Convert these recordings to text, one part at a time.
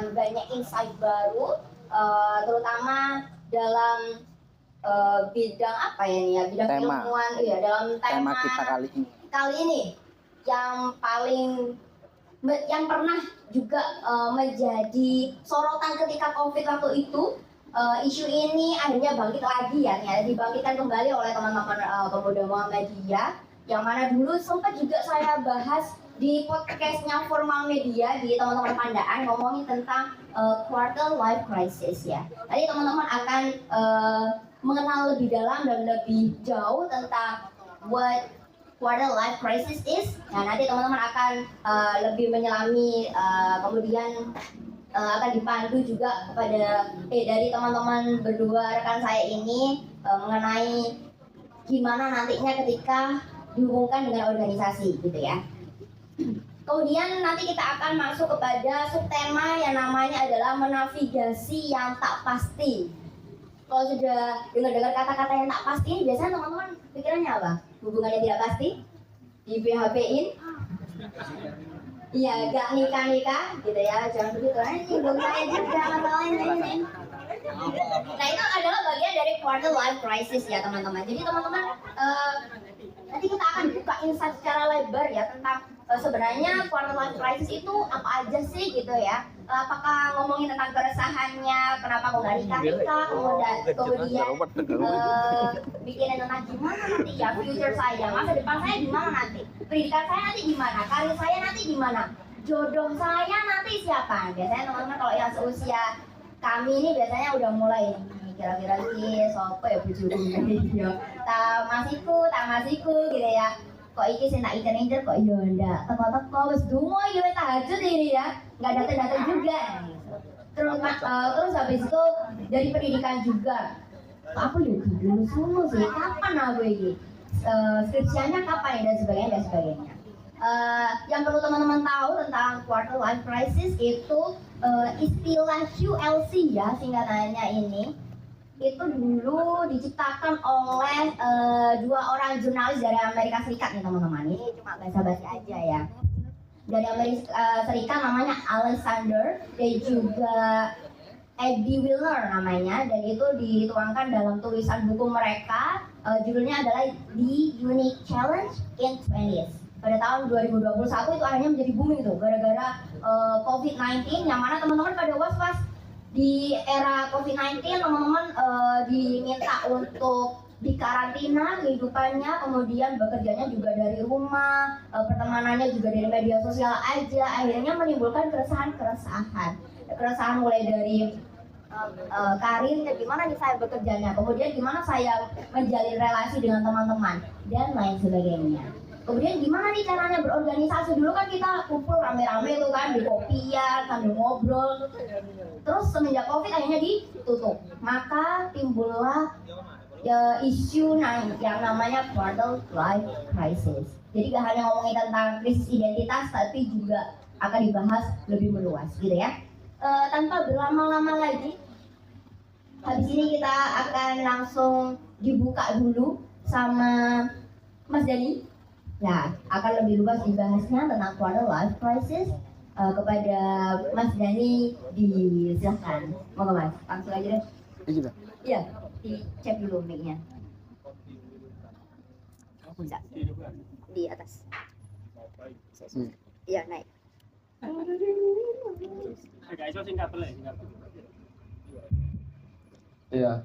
memberikan banyak insight baru, terutama dalam bidang apa ya nih ya, bidang ilmuwan ya, dalam tema kita kali ini yang yang pernah juga menjadi sorotan ketika COVID waktu itu. Isu ini akhirnya bangkit lagi ya, dibangkitkan kembali oleh teman-teman pemuda Muhammadiyah, yang mana dulu sempat juga saya bahas di podcastnya Formal Media di teman-teman Pandaan, ngomongin tentang quarter life crisis ya. Tadi teman-teman akan mengenal lebih dalam dan lebih jauh tentang what quarter life crisis is. Nah, nanti teman-teman akan lebih menyelami, kemudian akan dipandu juga kepada dari teman-teman berdua rekan saya ini mengenai gimana nantinya ketika dihubungkan dengan organisasi gitu ya. Kemudian nanti kita akan masuk kepada subtema yang namanya adalah menavigasi yang tak pasti. Kalau sudah dengar-dengar kata-kata yang tak pasti, biasanya teman-teman pikirannya apa? Hubungan yang tidak pasti? Di PHP-in? Iya, gak nikah-nikah gitu ya, jangan begitu aja, nyinggung saya juga masalahnya ini. Nah, itu adalah bagian dari quarter life crisis ya teman-teman. Jadi teman-teman, nanti kita akan buka insight secara lebar ya tentang sebenarnya quarter life crisis itu apa aja sih gitu ya. Apakah ngomongin tentang keresahannya, kenapa kok gak nikah-nikah, kemudian bikin tentang gimana nanti ya future saya, masa depan saya gimana nanti, pendidikan saya nanti gimana, karir saya nanti gimana, jodoh saya nanti siapa. Biasanya teman-teman kalau yang seusia kami ini biasanya udah mulai kira-kira sih sopo ya bujuku gitu, tak masiku gitu ya. Kok iki sih tak incer-incer kok iya ndak teko-teko wis dungo ya wis tahajud ini ya, nggak datang-datang juga. Terus habis itu dari pendidikan juga, aku ya lulus sih kapan aku ini, skripsianya kapan ya, dan sebagainya. Yang perlu teman-teman tahu tentang quarter life crisis itu istilah QLC ya singkatannya ini, itu dulu diciptakan oleh dua orang jurnalis dari Amerika Serikat nih teman-teman. Ini cuma basa-basi aja ya. Dari Amerika Serikat namanya Alexander dan juga Eddie Wilner namanya, dan itu dituangkan dalam tulisan buku mereka, judulnya adalah The Unique Challenge in 20s. Pada tahun 2021 itu akhirnya menjadi booming tuh gara-gara COVID-19, yang mana teman-teman pada was-was di era COVID-19. Teman-teman diminta untuk dikarantina kehidupannya, kemudian bekerjanya juga dari rumah, pertemanannya juga dari media sosial aja, akhirnya menimbulkan keresahan mulai dari karirnya, gimana nih saya bekerjanya, kemudian gimana saya menjalin relasi dengan teman-teman dan lain sebagainya. Kemudian gimana nih caranya berorganisasi, dulu kan kita kumpul rame-rame tuh kan di kopian sambil ngobrol. Terus semenjak COVID akhirnya ditutup, maka timbullah isu yang namanya quarter life crisis. Jadi gak hanya ngomongin tentang krisis identitas, tapi juga akan dibahas lebih meluas gitu ya. Tanpa berlama-lama lagi, habis ini kita akan langsung dibuka dulu sama Mas Dani. Nah, akan lebih luas dibahasnya tentang quarter life crisis. Kepada Mas Dani disilahkan. Moga Mas, langsung aja deh. Iya, dicek dulu mic-nya. Bisa. Di atas. Iya, naik. Iya,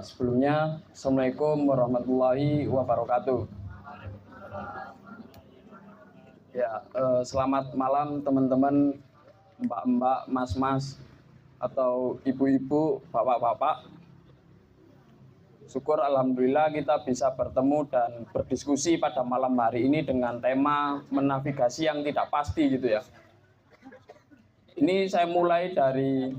sebelumnya Assalamualaikum warahmatullahi wabarakatuh. Ya, selamat malam teman-teman, mbak-mbak, mas-mas, atau ibu-ibu, bapak-bapak. Syukur alhamdulillah kita bisa bertemu dan berdiskusi pada malam hari ini dengan tema menavigasi yang tidak pasti gitu ya. Ini saya mulai dari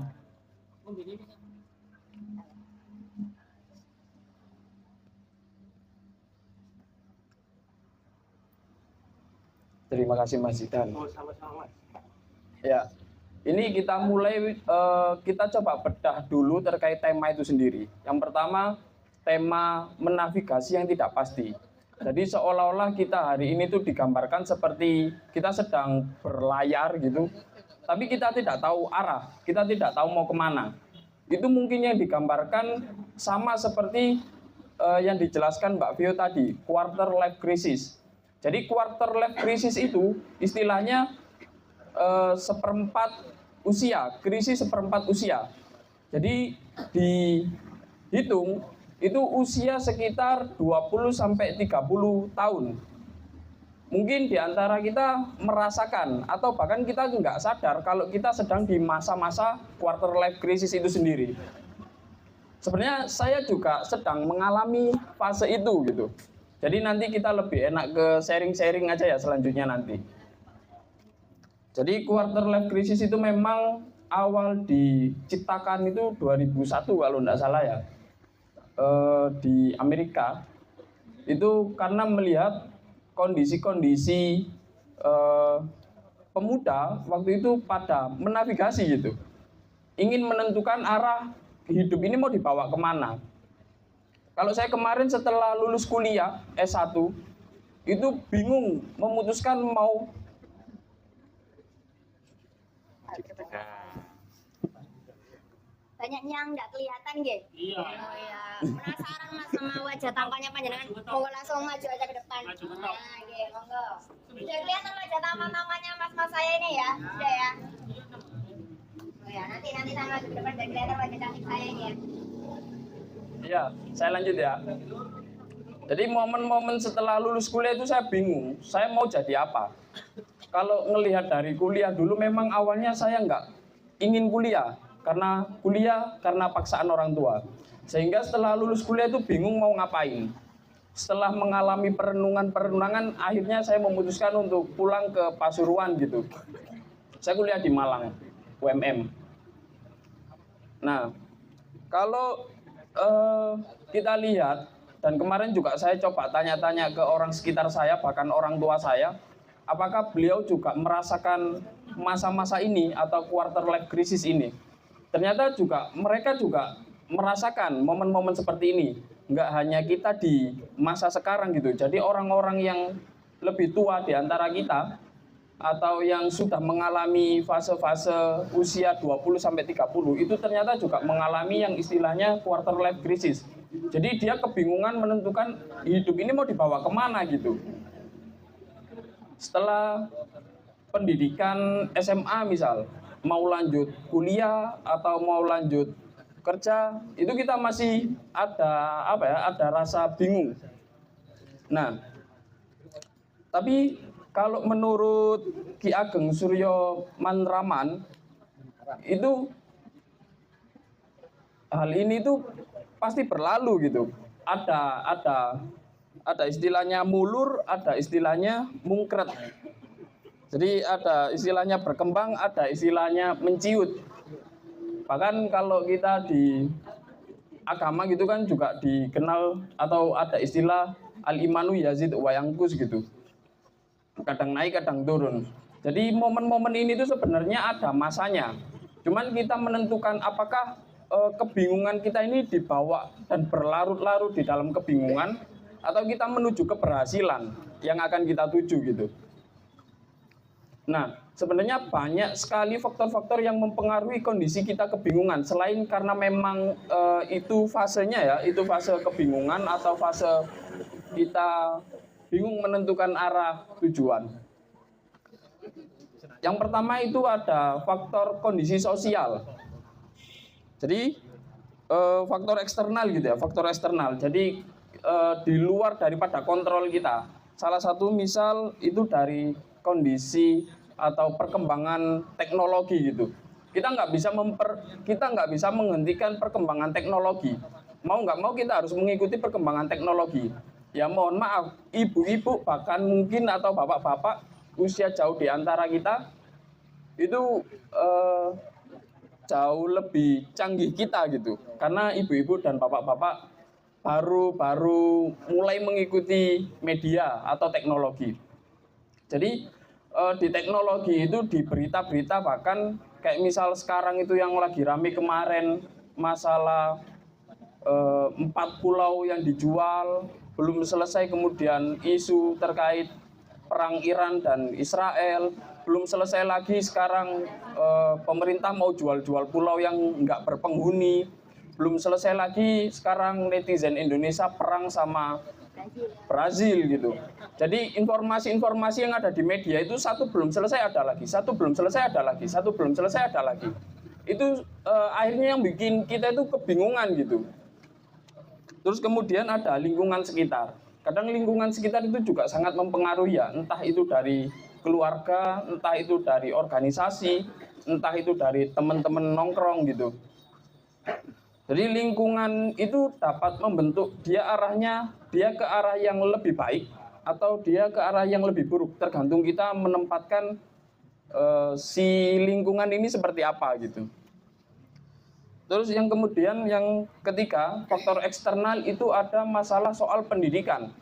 terima kasih Mas Zidan. Ya, ini kita mulai, kita coba bedah dulu terkait tema itu sendiri. Yang pertama, tema menavigasi yang tidak pasti. Jadi seolah-olah kita hari ini tuh digambarkan seperti kita sedang berlayar gitu, tapi kita tidak tahu arah, kita tidak tahu mau kemana. Itu mungkin yang digambarkan sama seperti yang dijelaskan Mbak Vio tadi, quarter life crisis. Jadi quarter life crisis itu istilahnya seperempat usia, krisis seperempat usia. Jadi dihitung itu usia sekitar 20 sampai 30 tahun. Mungkin di antara kita merasakan atau bahkan kita nggak sadar kalau kita sedang di masa-masa quarter life crisis itu sendiri. Sebenarnya saya juga sedang mengalami fase itu gitu. Jadi nanti kita lebih enak ke sharing-sharing aja ya selanjutnya nanti. Jadi quarter life crisis itu memang awal diciptakan itu 2001 kalau nggak salah ya, di Amerika. Itu karena melihat kondisi-kondisi pemuda waktu itu pada menavigasi gitu, ingin menentukan arah hidup ini mau dibawa kemana. Kalau saya kemarin setelah lulus kuliah S1 itu bingung memutuskan mau banyak yang nggak kelihatan gitu. Iya. Oh iya. Penasaran mas sama wajah tampannya panjenengan? Monggo langsung maju aja ke depan. Nah, gitu, monggo. Sudah kelihatan wajah tampan-tampannya mas-mas saya ini ya? Sudah ya? Oh ya, nanti saya maju ke depan dan kelihatan wajah cantik saya ini ya. Iya, saya lanjut ya. Jadi momen-momen setelah lulus kuliah itu saya bingung, saya mau jadi apa. Kalau ngelihat dari kuliah dulu memang awalnya saya nggak ingin kuliah. Karena paksaan orang tua. Sehingga setelah lulus kuliah itu bingung mau ngapain. Setelah mengalami perenungan akhirnya saya memutuskan untuk pulang ke Pasuruan gitu. Saya kuliah di Malang, UMM. Nah, kalau kita lihat, dan kemarin juga saya coba tanya-tanya ke orang sekitar saya, bahkan orang tua saya, apakah beliau juga merasakan masa-masa ini atau quarter life crisis ini. Ternyata mereka juga merasakan momen-momen seperti ini. Nggak hanya kita di masa sekarang gitu. Jadi orang-orang yang lebih tua di antara kita atau yang sudah mengalami fase-fase usia 20 sampai 30 itu ternyata juga mengalami yang istilahnya quarter life crisis. Jadi dia kebingungan menentukan hidup ini mau dibawa kemana gitu. Setelah pendidikan SMA misal, mau lanjut kuliah atau mau lanjut kerja, itu kita masih ada rasa bingung. Nah, tapi kalau menurut Ki Ageng Suryo Manraman itu hal ini tuh pasti berlalu gitu. Ada istilahnya mulur, ada istilahnya mungkret. Jadi ada istilahnya berkembang, ada istilahnya menciut. Bahkan kalau kita di agama gitu kan juga dikenal atau ada istilah al-imanu yazid wa yanqus gitu. Kadang naik, kadang turun. Jadi momen-momen ini tuh sebenarnya ada masanya. Cuman kita menentukan apakah kebingungan kita ini dibawa dan berlarut-larut di dalam kebingungan atau kita menuju keberhasilan yang akan kita tuju gitu. Nah, sebenarnya banyak sekali faktor-faktor yang mempengaruhi kondisi kita kebingungan. Selain karena memang itu fasenya ya, itu fase kebingungan atau fase kita bingung menentukan arah tujuan. Yang pertama itu ada faktor kondisi sosial. Jadi faktor eksternal gitu ya, faktor eksternal. Jadi di luar daripada kontrol kita. Salah satu misal itu dari kondisi atau perkembangan teknologi gitu. Kita nggak bisa menghentikan perkembangan teknologi. Mau nggak mau kita harus mengikuti perkembangan teknologi. Ya mohon maaf, ibu-ibu bahkan mungkin atau bapak-bapak usia jauh di antara kita itu jauh lebih canggih kita gitu. Karena ibu-ibu dan bapak-bapak baru mulai mengikuti media atau teknologi. Jadi di teknologi itu di berita-berita bahkan kayak misal sekarang itu yang lagi rame kemarin masalah 4 pulau yang dijual belum selesai, kemudian isu terkait perang Iran dan Israel belum selesai lagi sekarang pemerintah mau jual-jual pulau yang nggak berpenghuni. Belum selesai lagi sekarang netizen Indonesia perang sama Brazil gitu. Jadi informasi-informasi yang ada di media itu satu belum selesai ada lagi, satu belum selesai ada lagi, satu belum selesai ada lagi. Itu akhirnya yang bikin kita itu kebingungan gitu. Terus kemudian ada lingkungan sekitar. Kadang lingkungan sekitar itu juga sangat mempengaruhi ya, entah itu dari keluarga, entah itu dari organisasi, entah itu dari teman-teman nongkrong gitu. Jadi lingkungan itu dapat membentuk dia ke arah yang lebih baik atau dia ke arah yang lebih buruk, tergantung kita menempatkan si lingkungan ini seperti apa gitu. Terus yang kemudian yang ketiga, faktor eksternal itu ada masalah soal pendidikan.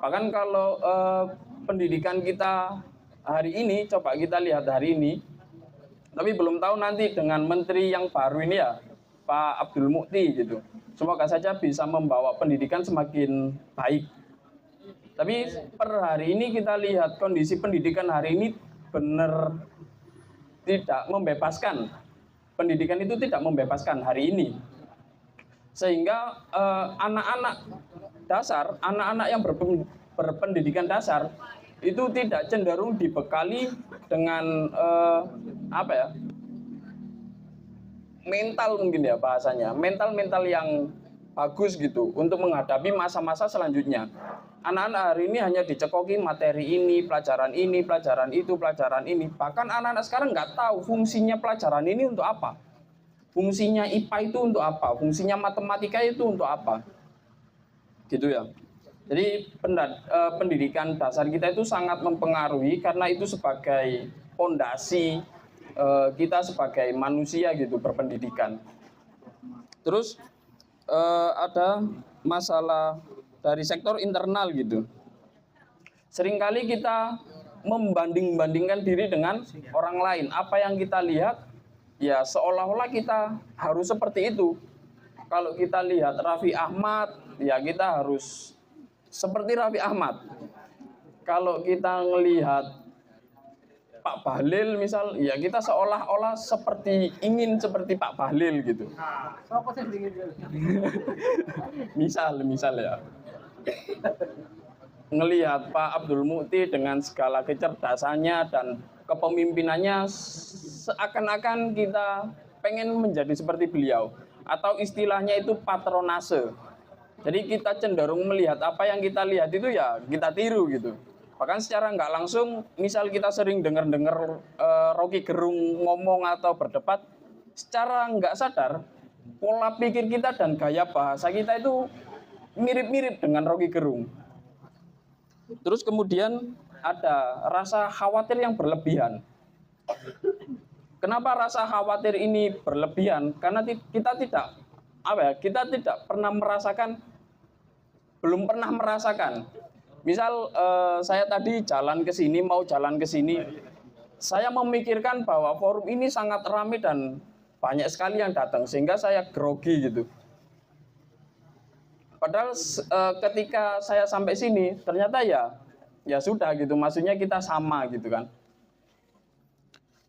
Bahkan kalau pendidikan kita hari ini, coba kita lihat hari ini, tapi belum tahu nanti dengan menteri yang baru ini ya, Pak Abdul Mukti gitu. Semoga saja bisa membawa pendidikan semakin baik. Tapi per hari ini kita lihat kondisi pendidikan hari ini benar tidak membebaskan. Pendidikan itu tidak membebaskan hari ini. Sehingga anak-anak dasar, anak-anak yang berpendidikan dasar itu tidak cenderung dibekali dengan mental mungkin ya bahasanya, mental yang bagus gitu untuk menghadapi masa-masa selanjutnya. Anak-anak hari ini hanya dicekoki materi ini, pelajaran itu, pelajaran ini. Bahkan anak-anak sekarang nggak tahu fungsinya pelajaran ini untuk apa. Fungsinya IPA itu untuk apa, fungsinya matematika itu untuk apa. Gitu ya. Jadi pendidikan dasar kita itu sangat mempengaruhi karena itu sebagai fondasi kita sebagai manusia gitu berpendidikan. Terus ada masalah dari sektor internal gitu. Seringkali kita membanding-bandingkan diri dengan orang lain. Apa yang kita lihat ya seolah-olah kita harus seperti itu. Kalau kita lihat Raffi Ahmad ya kita harus seperti Raffi Ahmad. Kalau kita melihat Pak Bahlil misal, ya kita seolah-olah ingin seperti Pak Bahlil gitu. misal ya. Ngelihat Pak Abdul Mukti dengan segala kecerdasannya dan kepemimpinannya seakan-akan kita pengen menjadi seperti beliau. Atau istilahnya itu patronase. Jadi kita cenderung melihat apa yang kita lihat itu ya kita tiru gitu. Bahkan secara nggak langsung, misal kita sering dengar Rocky Gerung ngomong atau berdebat, secara nggak sadar, pola pikir kita dan gaya bahasa kita itu mirip-mirip dengan Rocky Gerung. Terus kemudian ada rasa khawatir yang berlebihan. Kenapa rasa khawatir ini berlebihan? Karena kita tidak pernah merasakan, belum pernah merasakan. Misal saya tadi mau jalan ke sini, saya memikirkan bahwa forum ini sangat ramai dan banyak sekali yang datang, sehingga saya grogi gitu. Padahal ketika saya sampai sini, ternyata ya sudah gitu, maksudnya kita sama gitu kan.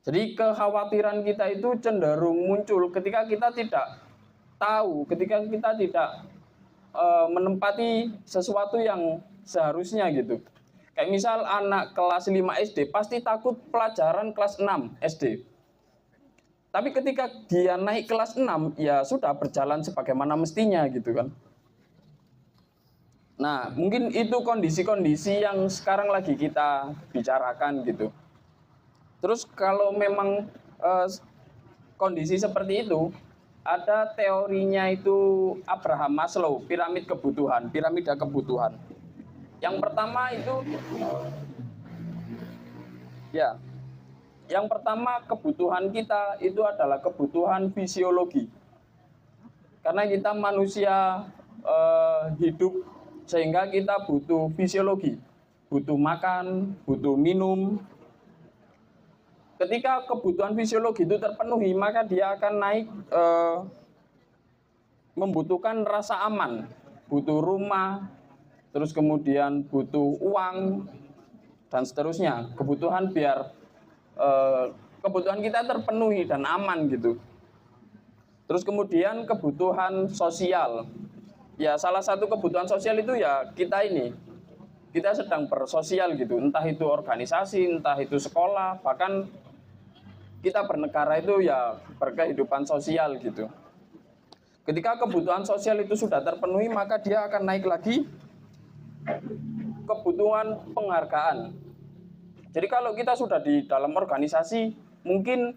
Jadi kekhawatiran kita itu cenderung muncul ketika kita tidak tahu, ketika kita tidak menempati sesuatu yang seharusnya gitu. Kayak misal anak kelas 5 SD pasti takut pelajaran kelas 6 SD. Tapi ketika dia naik kelas 6 ya sudah berjalan sebagaimana mestinya gitu kan. Nah, mungkin itu kondisi-kondisi yang sekarang lagi kita bicarakan gitu. Terus kalau memang kondisi seperti itu, ada teorinya itu Abraham Maslow, piramida kebutuhan. Yang pertama itu yang pertama kebutuhan kita itu adalah kebutuhan fisiologi. Karena kita manusia hidup sehingga kita butuh fisiologi, butuh makan, butuh minum. Ketika kebutuhan fisiologi itu terpenuhi, maka dia akan naik membutuhkan rasa aman, butuh rumah, terus kemudian butuh uang, dan seterusnya. Kebutuhan biar kebutuhan kita terpenuhi dan aman gitu. Terus kemudian kebutuhan sosial. Ya salah satu kebutuhan sosial itu ya kita sedang bersosial gitu, entah itu organisasi, entah itu sekolah, bahkan kita bernegara itu ya berkehidupan sosial gitu. Ketika kebutuhan sosial itu sudah terpenuhi, maka dia akan naik lagi kebutuhan penghargaan. Jadi kalau kita sudah di dalam organisasi, mungkin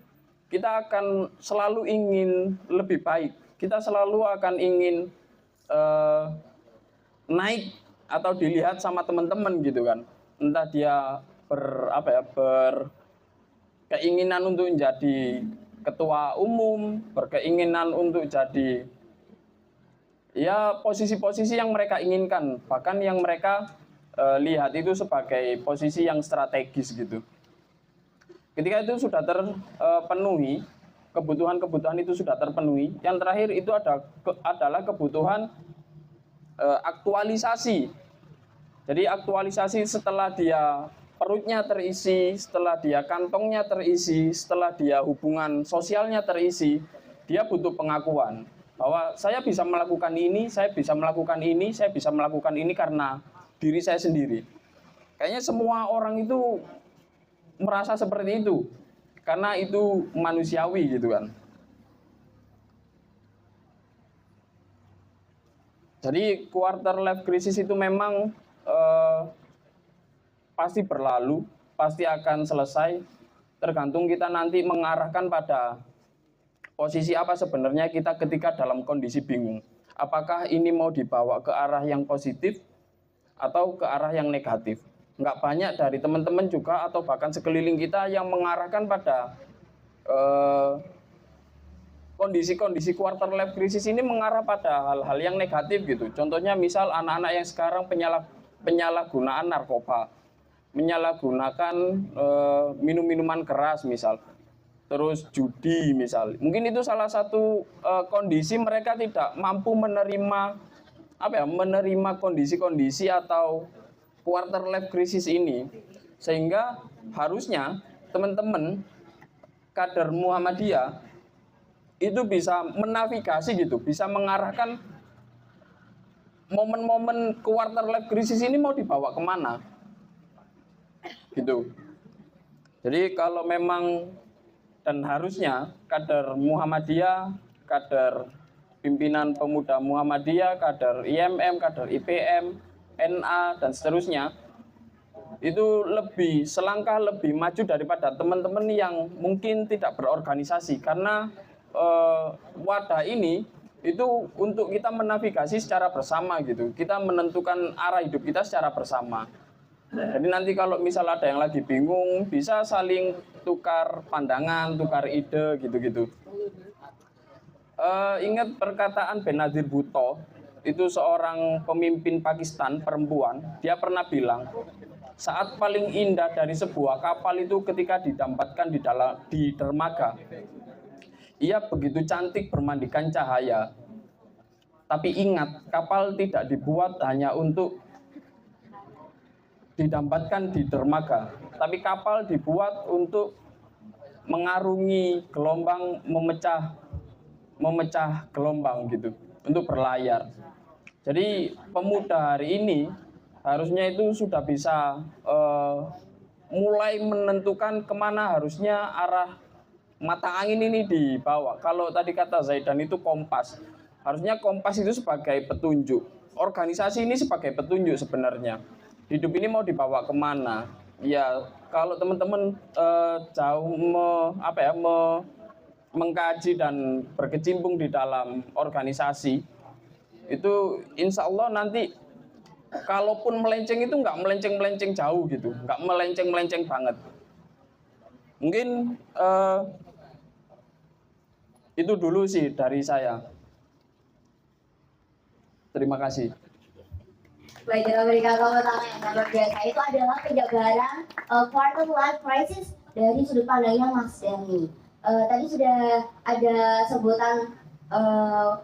kita akan selalu ingin lebih baik. Kita selalu akan ingin naik atau dilihat sama teman-teman gitu kan. Entah dia berkeinginan untuk menjadi ketua umum, berkeinginan untuk jadi ya posisi-posisi yang mereka inginkan, bahkan yang mereka lihat itu sebagai posisi yang strategis gitu. Ketika itu sudah terpenuhi, kebutuhan-kebutuhan itu sudah terpenuhi, yang terakhir itu adalah kebutuhan aktualisasi. Jadi aktualisasi setelah dia perutnya terisi, setelah dia kantongnya terisi, setelah dia hubungan sosialnya terisi, dia butuh pengakuan bahwa saya bisa melakukan ini, saya bisa melakukan ini, saya bisa melakukan ini karena diri saya sendiri. Kayaknya semua orang itu merasa seperti itu karena itu manusiawi gitu kan. Jadi quarter life crisis itu memang pasti berlalu, pasti akan selesai, tergantung kita nanti mengarahkan pada posisi apa sebenarnya kita ketika dalam kondisi bingung. Apakah ini mau dibawa ke arah yang positif atau ke arah yang negatif. Nggak banyak dari teman-teman juga atau bahkan sekeliling kita yang mengarahkan pada kondisi-kondisi quarter life crisis ini mengarah pada hal-hal yang negatif gitu. Contohnya misal anak-anak yang sekarang penyalahgunaan narkoba, menyalahgunakan minum-minuman keras misal, terus judi misal. Mungkin itu salah satu kondisi mereka tidak mampu menerima menerima kondisi-kondisi atau quarter life crisis ini, sehingga harusnya teman-teman kader Muhammadiyah itu bisa menavigasi gitu, bisa mengarahkan momen-momen quarter life crisis ini mau dibawa kemana gitu. Jadi kalau memang dan harusnya kader Muhammadiyah, kader pimpinan pemuda Muhammadiyah, kader IMM, kader IPM, NA dan seterusnya itu selangkah lebih maju daripada teman-teman yang mungkin tidak berorganisasi, karena wadah ini itu untuk kita menavigasi secara bersama gitu. Kita menentukan arah hidup kita secara bersama. Jadi nanti kalau misal ada yang lagi bingung, bisa saling tukar pandangan, tukar ide gitu-gitu. Ingat perkataan Benazir Bhutto, itu seorang pemimpin Pakistan perempuan. Dia pernah bilang, saat paling indah dari sebuah kapal itu ketika didambatkan di dermaga. Ia begitu cantik bermandikan cahaya. Tapi ingat, kapal tidak dibuat hanya untuk didambatkan di dermaga, tapi kapal dibuat untuk mengarungi gelombang, memecah gelombang gitu, untuk berlayar. Jadi pemuda hari ini harusnya itu sudah bisa mulai menentukan kemana harusnya arah mata angin ini dibawa. Kalau tadi kata Zaidan itu kompas, harusnya kompas itu sebagai petunjuk. Organisasi ini sebagai petunjuk sebenarnya. Hidup ini mau dibawa kemana? Ya kalau teman-teman jauh mengkaji dan berkecimpung di dalam organisasi, itu insya Allah nanti kalaupun melenceng itu nggak melenceng-melenceng jauh gitu, nggak melenceng-melenceng banget. Mungkin itu dulu sih dari saya. Terima kasih. Baik, kita berikan tepuk tangan yang luar biasa. Itu adalah penjabaran quarter life crisis dari sudut pandangnya Mas Dani. Tadi sudah ada sebutan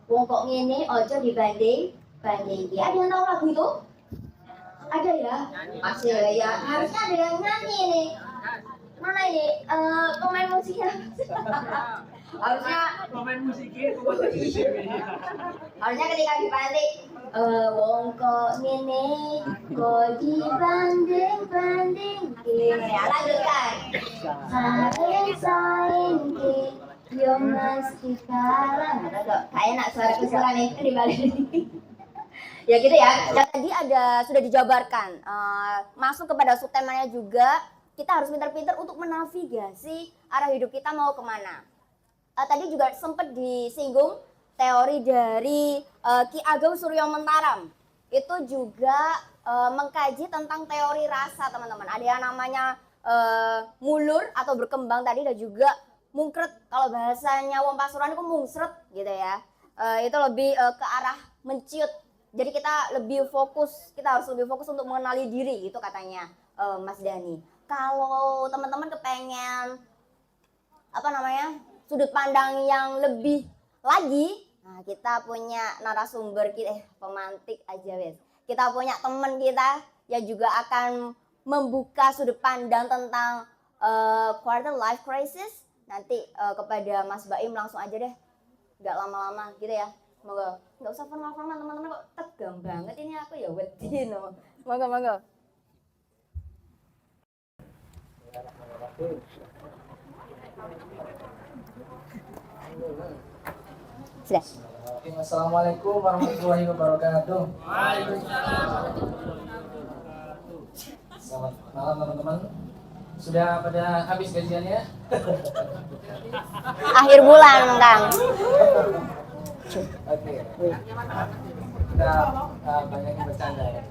wong kok ngene ojo dibanding. Ada yang tahu lagu itu? Ada ya? Masih ya. Harusnya ada yang nyanyi nih. Mana ini? Pemain musiknya. Harusnya harusnya ketika dipantik wong kok ngene kok dibanding ya lanjutkan saing saing yo mesti kalah kayak enak suara nih di balik ya gitu ya. Dan tadi sudah dijabarkan masuk kepada subtemanya juga kita harus pintar-pintar untuk menavigasi arah hidup kita mau kemana. Tadi juga sempat disinggung teori dari Ki Ageng Suryo Mentaram. Itu juga mengkaji tentang teori rasa, teman-teman. Ada yang namanya mulur atau berkembang tadi dan juga mungkret. Kalau bahasanya wong Pasuruan itu mungsret gitu ya. Itu lebih ke arah menciut. Jadi kita harus lebih fokus untuk mengenali diri gitu katanya Mas Dani. Kalau teman-teman kepengen sudut pandang yang lebih lagi, nah kita punya narasumber kita pemantik aja wes. Kita punya teman kita yang juga akan membuka sudut pandang tentang quarter life crisis. Nanti kepada Mas Baim langsung aja deh, nggak lama-lama gitu ya. Semoga nggak usah formal-formal teman-teman, kok tegang banget ini aku ya wedi no. Semoga. Sudah. Assalamualaikum warahmatullahi wabarakatuh. Selamat malam teman-teman. Sudah pada habis gajiannya? Akhir bulan, Kang. Oke. Kita banyak yang bercanda ya.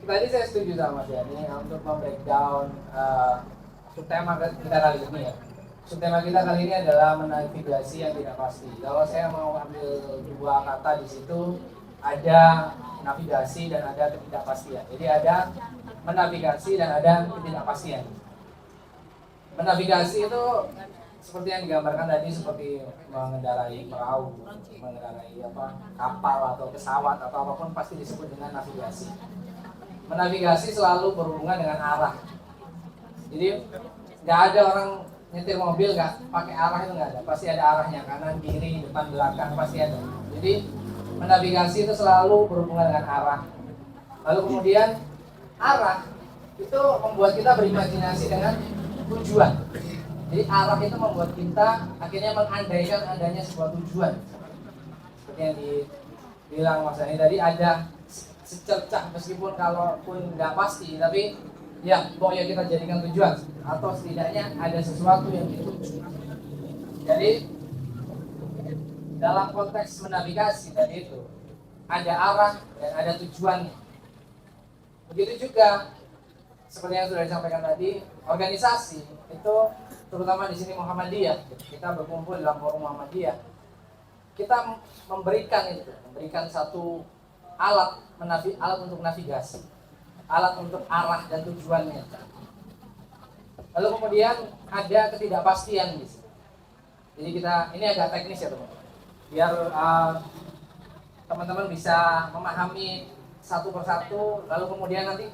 Tadi saya setuju sama Mas Yani untuk membreakdown subtema kita kali ini ya. Subtema kita kali ini adalah menavigasi yang tidak pasti. Kalau saya mau ambil dua kata di situ, ada navigasi dan ada ketidakpastian. Jadi ada menavigasi dan ada ketidakpastian. Menavigasi itu seperti yang digambarkan tadi, seperti mengendarai perahu, mengendarai kapal atau pesawat atau apapun pasti disebut dengan navigasi. Menavigasi selalu berhubungan dengan arah. Jadi nggak ada orang nyetir mobil nggak pakai arah, itu nggak ada, pasti ada arahnya, kanan kiri depan belakang pasti ada. Jadi menavigasi itu selalu berhubungan dengan arah. Lalu kemudian arah itu membuat kita berimajinasi dengan tujuan. Jadi arah itu membuat kita akhirnya mengandaikan adanya sebuah tujuan. Seperti yang dibilang Mas Ani tadi, ada secercah meskipun kalaupun nggak pasti, tapi ya pokoknya kita jadikan tujuan atau setidaknya ada sesuatu yang dituju. Jadi dalam konteks menavigasi tadi itu ada arah dan ada tujuannya. Begitu juga seperti yang sudah disampaikan tadi, organisasi itu terutama di sini Muhammadiyah, kita berkumpul dalam forum Muhammadiyah, kita memberikan satu alat untuk navigasi, alat untuk arah dan tujuannya. Lalu kemudian ada ketidakpastian di sini. Jadi ini agak teknis ya teman-teman, biar teman-teman bisa memahami satu persatu. Lalu kemudian nanti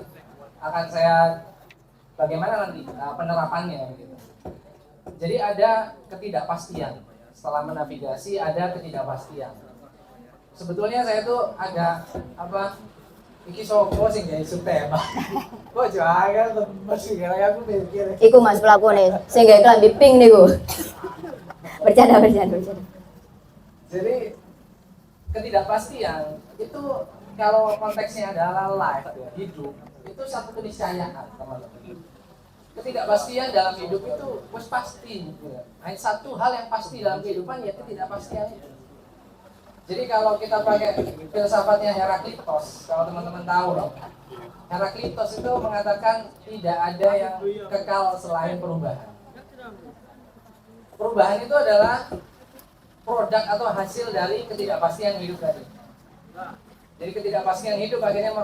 akan saya bagaimana nanti penerapannya gitu. Jadi ada ketidakpastian. Setelah menavigasi ada ketidakpastian. Sebetulnya saya tuh agak iki sopo sing gawe subtema. Kok jangan masih kira aku mikir. Iku Mas pelakone sing gawe klambi pink niku. Bercanda. Jadi ketidakpastian itu kalau konteksnya adalah life ya, hidup, itu satu keniscayaan teman-teman. Ketidakpastian dalam hidup itu pasti. Hanya satu hal yang pasti dalam kehidupan ya ketidakpastian itu. Jadi kalau kita pakai filsafatnya Heraklitos, kalau teman-teman tahu loh, Heraklitos itu mengatakan tidak ada yang kekal selain perubahan. Perubahan itu adalah produk atau hasil dari ketidakpastian hidup tadi. Jadi ketidakpastian hidup akhirnya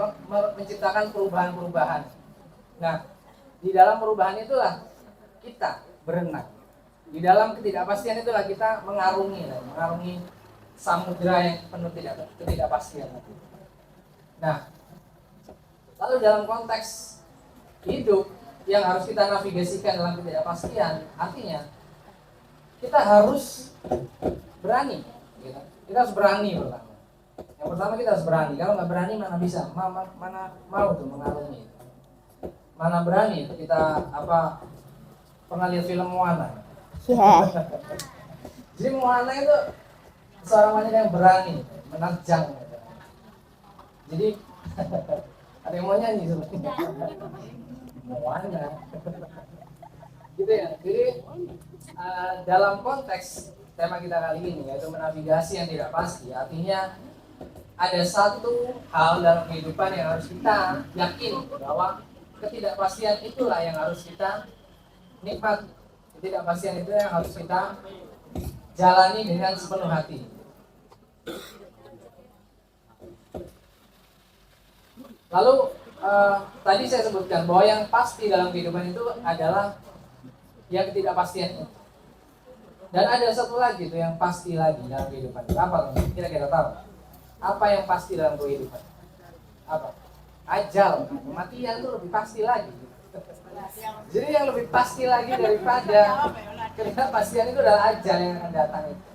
menciptakan perubahan-perubahan. Nah, di dalam perubahan itulah kita berenang. Di dalam ketidakpastian itulah kita mengarungi samudra yang penuh ketidakpastian. Nah, Lalu dalam konteks hidup yang harus kita navigasikan dalam ketidakpastian, artinya kita harus berani. Gitu. Kita harus berani pertama. Yang pertama kita harus berani. Kalau nggak berani mana bisa, mana mau tuh mengarungi. Mana berani itu kita pernah lihat film Moana? Yeah. Jadi Moana itu seorang wanita yang berani, menerjang. Gitu. Jadi ada yang mau nyanyi sebenarnya. Moana. Gitu ya. Jadi dalam konteks tema kita kali ini yaitu menavigasi yang tidak pasti, artinya ada satu hal dalam kehidupan yang harus kita yakin bahwa ketidakpastian itulah yang harus kita nikmati. Ketidakpastian itu yang harus kita jalani dengan sepenuh hati. Lalu tadi saya sebutkan bahwa yang pasti dalam kehidupan itu adalah yang ketidakpastian itu. Dan ada satu lagi tuh yang pasti lagi dalam kehidupan. Apa kira-kira tahu? Apa yang pasti dalam kehidupan? Apa? Ajal, kematian itu lebih pasti lagi. Jadi yang lebih pasti lagi daripada ketidakpastian itu adalah ajal yang akan datang itu.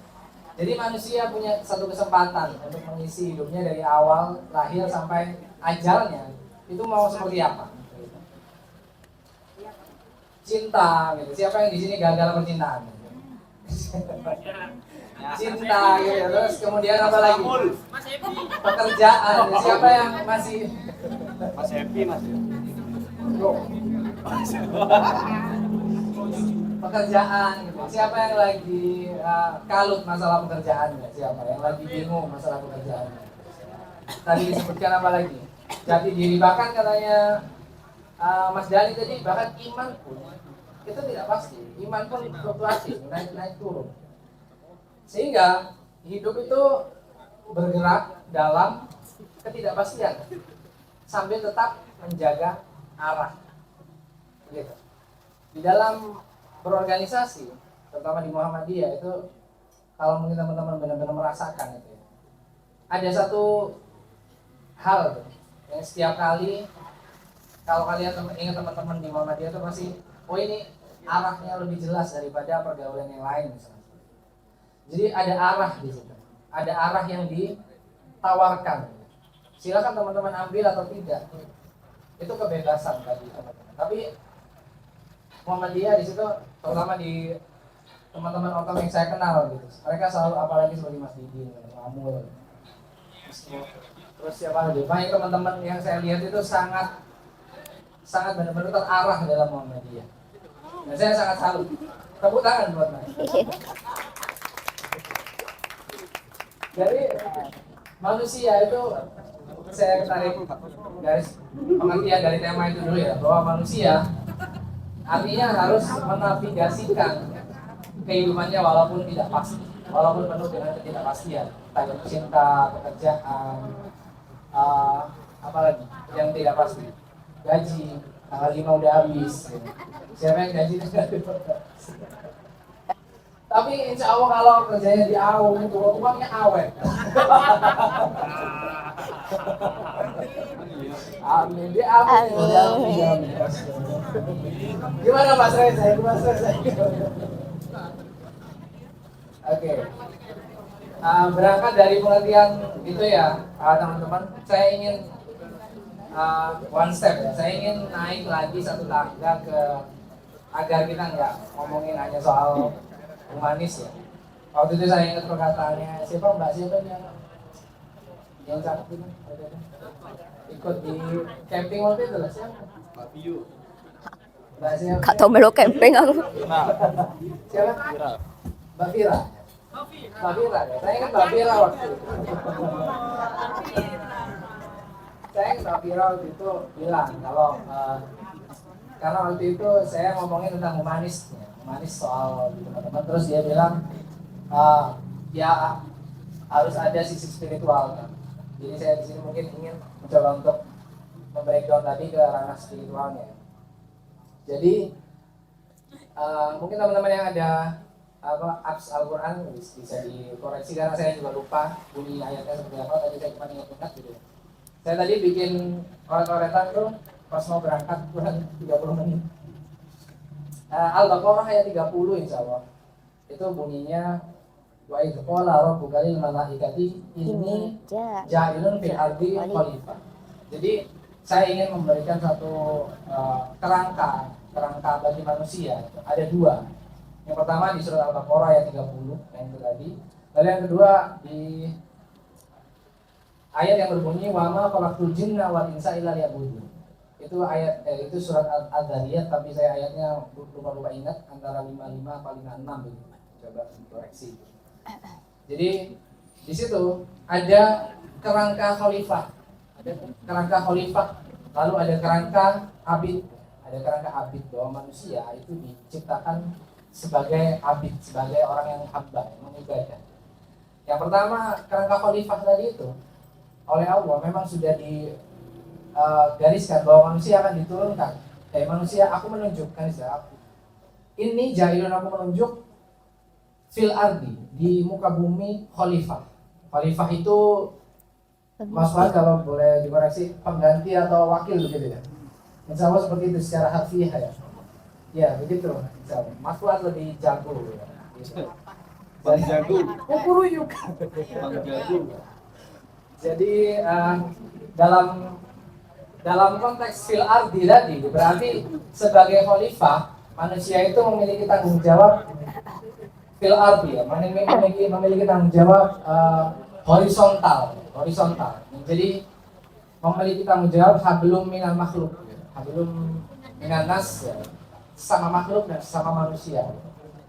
Jadi manusia punya satu kesempatan untuk mengisi hidupnya dari awal lahir sampai ajalnya. Itu mau seperti apa? Cinta, gitu. Siapa yang di sini gagal percintaan? Cinta gitu. Terus kemudian apa lagi? Pekerjaan. Siapa yang masih Mas Happy Mas. pekerjaan gitu. Siapa yang lagi kalut masalah pekerjaan? Siapa yang lagi bingung masalah pekerjaan? Tadi disebutkan apa lagi? Jati diri, bahkan katanya Mas Dani tadi, bahkan iman pun itu tidak pasti. Iman pun fluktuatif, naik turun. Sehingga hidup itu bergerak dalam ketidakpastian sambil tetap menjaga arah. Begitu. Di dalam berorganisasi, terutama di Muhammadiyah itu, kalau mungkin teman-teman benar-benar merasakan itu, ada satu hal tuh, yang setiap kali kalau kalian ingat teman-teman di Muhammadiyah itu pasti, oh ini arahnya lebih jelas daripada pergaulan yang lain misalnya. Jadi ada arah di situ, ada arah yang ditawarkan. Silakan teman-teman ambil atau tidak, itu kebebasan tadi teman-teman. Tapi Muhammadiyah di situ, terutama di teman-teman Otom yang saya kenal gitu, mereka selalu, apalagi seperti Mas Didi, Mamul, terus siapa lagi, banyak teman-teman yang saya lihat itu sangat benar-benar terarah dalam Muhammadiyah. Dan saya sangat salut. Tepuk tangan buat mereka. Jadi manusia itu, saya tarik garis pengertian dari tema itu dulu ya, bahwa manusia artinya harus menavigasikan kehidupannya walaupun tidak pasti, walaupun penuh dengan ketidakpastian, entah itu cinta, pekerjaan, apalagi yang tidak pasti, gaji, tanggal 5 udah habis, siapa yang gaji itu nggak ada. Tapi insya Allah kalau kerjanya di AU, uangnya awet. Amin, dia amin. Gimana Mas Reza? Oke. Berangkat dari pengertian itu ya, teman-teman, saya ingin one step ya. Saya ingin naik lagi satu tangga agar kita nggak ngomongin hanya soal humanis ya. Waktu itu saya ingat perkataannya siapa yang cakep itu ikut di camping waktu itu lah, siapa? Mbak Piyu. Gak tau melo camping aku. Siapa? Mbak Fira. Mbak Fira ya. Saya ingat Mbak Fira waktu itu. Saya ingat Mbak Fira waktu itu bilang kalau karena waktu itu saya ngomongin tentang humanis soal teman-teman, terus dia bilang ya harus ada sisi spiritual kan. Jadi saya di sini mungkin ingin mencoba untuk membreakdown tadi ke ranah spiritualnya. Jadi mungkin teman-teman yang ada apps Al-Quran bisa dikoreksi karena saya juga lupa bunyi ayatnya seperti apa, tadi saya cuma ingat gitu. Saya tadi bikin coret-coretan tuh pas mau berangkat kurang 30 menit. Al-Baqarah ayat 30 insya Allah. Itu bunyinya wa idh qala rabbuka lil malaikati inni ja'ilun fil ardi khalifah. Jadi saya ingin memberikan satu kerangka bagi manusia. Ada dua. Yang pertama di surat Al-Baqarah ayat 30 yang itu tadi. Lalu yang kedua di ayat yang berbunyi wa ma khalaqtul jinna wal insa illa liya'budun. Itu ayat itu surat Al-Dzariyat, tapi saya ayatnya lupa ingat antara 55 atau 56 gitu. Coba koreksi. Jadi di situ ada kerangka khalifah. Ada kerangka khalifah, lalu ada kerangka abid. Ada kerangka abid bahwa manusia itu diciptakan sebagai abid, sebagai orang yang hamba, yang mengibadah. Yang pertama, kerangka khalifah tadi itu oleh Allah memang sudah digariskan bahwa manusia akan diturunkan. Dari manusia aku menunjukkan aku. Ini jahilun aku menunjuk fil ardi, di muka bumi khalifah. Khalifah itu Mas Fahad kalau boleh dikoreksi pengganti atau wakil begitu ya. Insya Allah seperti itu secara harfiah ya. Ya begitu. Mas Fahad lebih jago ya. Bang jago. Kuruyuk. Bang jago. Jadi dalam konteks fil ardi tadi berarti sebagai khalifah manusia itu memiliki tanggung jawab fil ardi ya, memiliki tanggung jawab horizontal. Jadi memiliki tanggung jawab hablum minal makhluk, hablum minan nas ya, sama makhluk dan sama manusia.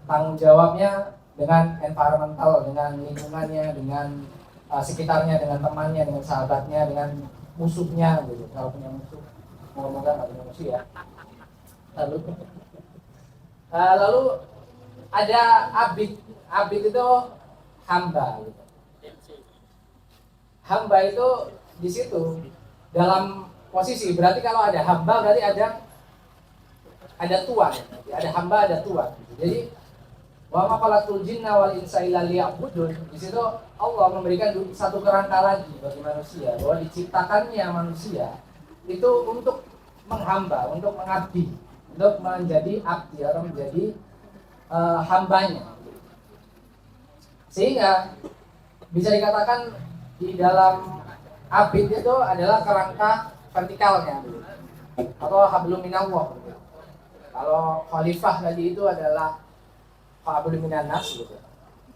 Tanggung jawabnya dengan environmental, dengan lingkungannya, dengan sekitarnya, dengan temannya, dengan sahabatnya, dengan musuhnya gitu. Kalau punya musuh, moga-moga nggak punya musuh ya. Lalu ada abid itu hamba gitu. Hamba itu di situ dalam posisi, berarti kalau ada hamba berarti ada tuan, ada hamba ada tuan. Jadi wa ma khalaqtul jinna wal insa illa liya'budun. Di situ Allah memberikan satu kerangka lagi bagi manusia bahwa diciptakannya manusia itu untuk menghamba, untuk mengabdi, untuk menjadi abdi atau menjadi hambanya. Sehingga bisa dikatakan di dalam abid itu adalah kerangka vertikalnya atau hablum minallah. Kalau khalifah tadi itu adalah hablum minan nas gitu.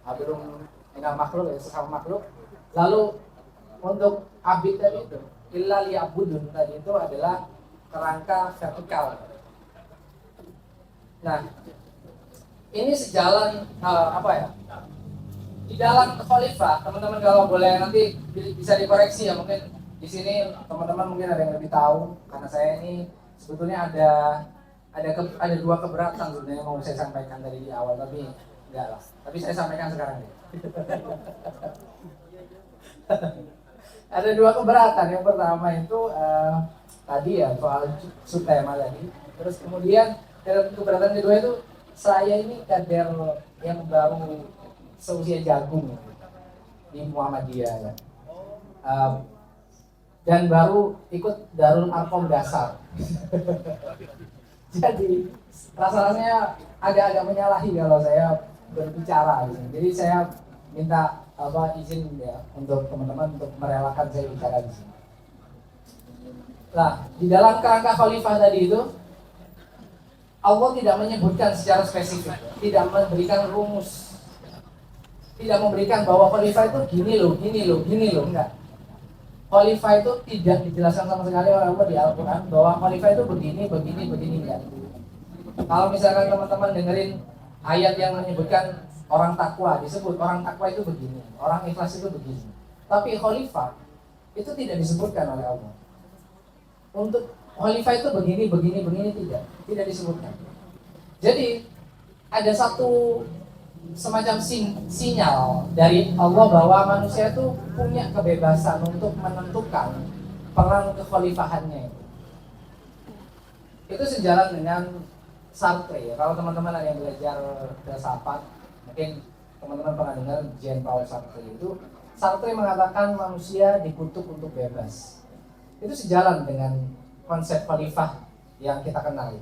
Hablum minal makhluk ya, sesama makhluk. Lalu untuk abid tadi itu illa liya'budun tadi itu adalah kerangka vertikal. Nah, ini sejalan apa ya? Di dalam khalifah, teman-teman kalau boleh nanti bisa dikoreksi ya, mungkin di sini teman-teman mungkin ada yang lebih tahu karena saya ini sebetulnya ada dua keberatan sebenarnya mau saya sampaikan dari di awal, tapi enggak lah. Tapi saya sampaikan sekarang nih. Ada dua keberatan. Yang pertama itu tadi ya soal subtema tadi. Terus kemudian keberatan kedua itu saya ini kader yang baru seusia jagung di Muhammadiyah ya. Dan baru ikut Darul Arqam dasar. Jadi rasanya agak-agak menyalahi kalau saya berbicara gitu. Jadi saya minta izin ya untuk teman-teman untuk merelakan saya bicara di sini. Nah, di dalam kerangka khalifah tadi itu Allah tidak menyebutkan secara spesifik, tidak memberikan rumus, tidak memberikan bahwa khalifah itu gini loh, enggak. Khalifah itu tidak dijelaskan sama sekali oleh Allah di Al-Quran bahwa khalifah itu begini enggak. Kalau misalkan teman-teman dengerin ayat yang menyebutkan orang takwa, disebut orang takwa itu begini, orang ikhlas itu begini. Tapi khalifah itu tidak disebutkan oleh Allah. Untuk khalifah itu begini tidak disebutkan. Jadi ada satu semacam sinyal dari Allah bahwa manusia itu punya kebebasan untuk menentukan peran kekhalifahannya. Itu sejalan dengan Sartre. Kalau teman-teman ada yang belajar filsafat, mungkin teman-teman pernah dengar Jean Paul Sartre itu. Sartre mengatakan manusia dikutuk untuk bebas. itu sejalan dengan konsep khalifah yang kita kenali.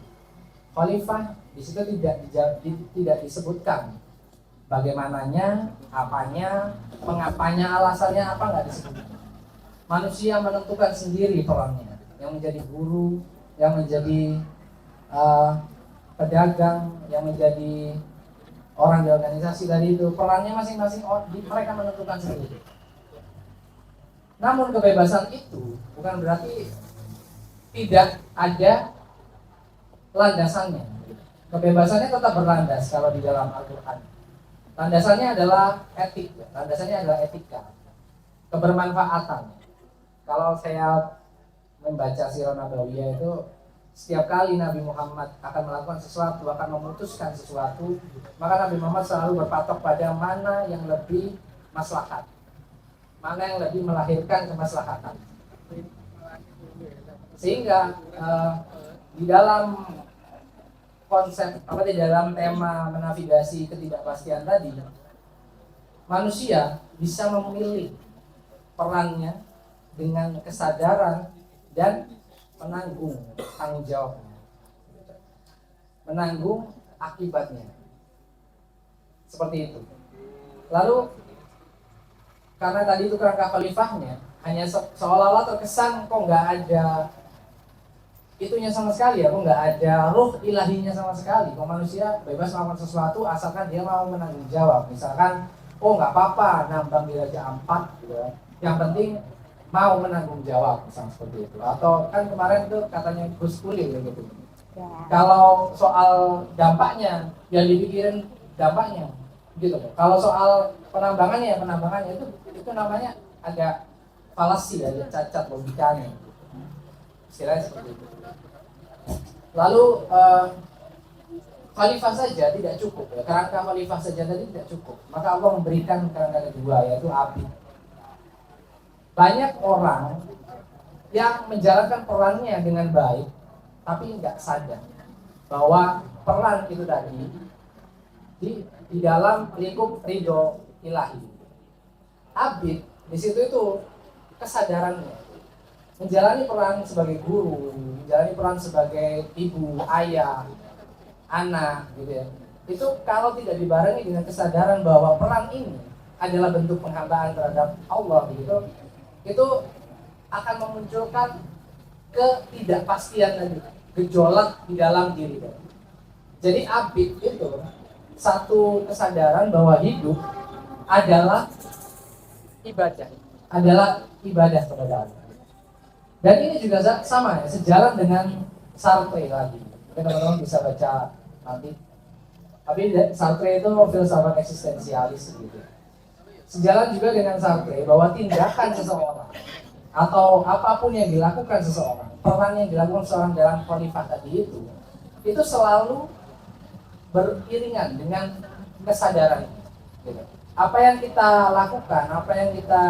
Khalifah di situ tidak disebutkan bagaimananya, apanya, mengapanya, alasannya apa nggak disebutkan. Manusia menentukan sendiri perannya, yang menjadi guru, yang menjadi pedagang, yang menjadi orang di organisasi tadi itu, perannya masing-masing mereka menentukan sendiri. Namun kebebasan itu bukan berarti tidak ada landasannya. Kebebasannya tetap berlandas kalau di dalam Al-Quran. Landasannya adalah etik, landasannya adalah etika, kebermanfaatan. Kalau saya membaca Sirah Nabawiyah itu, setiap kali Nabi Muhammad akan melakukan sesuatu, akan memutuskan sesuatu, maka Nabi Muhammad selalu berpatok pada mana yang lebih maslahat, mana yang lebih melahirkan kemaslahatan. Sehingga di dalam konsep di dalam tema menavigasi ketidakpastian tadi, manusia bisa memilih perannya dengan kesadaran dan menanggung tanggung jawabnya, menanggung akibatnya, seperti itu. Lalu karena tadi itu kerangka khalifahnya hanya seolah-olah terkesan kok nggak ada itunya sama sekali ya, kok nggak ada ruh ilahinya sama sekali. Kok manusia bebas melakukan sesuatu asalkan dia mau menanggung jawab. Misalkan, oh nggak apa-apa nambang di Raja Ampat gitu ya. Yang penting mau menanggung jawab, misalnya seperti itu. Atau kan kemarin tuh katanya Gus Kulil gitu. Ya. Kalau soal dampaknya, yang dipikirin dampaknya, gitu. Kalau soal penambangannya itu namanya agak falasi ya, cacat logikanya. Istilahnya seperti itu. Lalu khalifah saja tidak cukup ya. Kerangka khalifah saja tadi tidak cukup. Maka Allah memberikan kerangka kedua, yaitu abid. Banyak orang yang menjalankan perannya dengan baik, tapi nggak sadar bahwa peran itu tadi di dalam lingkup ridho ilahi. Abid di situ itu kesadarannya, menjalani peran sebagai guru, menjalani peran sebagai ibu, ayah, anak, gitu ya. Itu kalau tidak dibarengi dengan kesadaran bahwa peran ini adalah bentuk penghambaan terhadap Allah, gitu, itu akan memunculkan ketidakpastian tadi, gejolak di dalam diri. Jadi abid itu satu kesadaran bahwa hidup adalah ibadah kepada Allah. Dan ini juga sama ya, sejalan dengan Sartre lagi. Teman-teman bisa baca nanti. Tapi Sartre itu filsafat eksistensialis gitu. Sejalan juga dengan Sartre bahwa tindakan seseorang atau apapun yang dilakukan seseorang, peran yang dilakukan seseorang dalam khalifah tadi itu selalu beriringan dengan kesadaran. Gitu. Apa yang kita lakukan, apa yang kita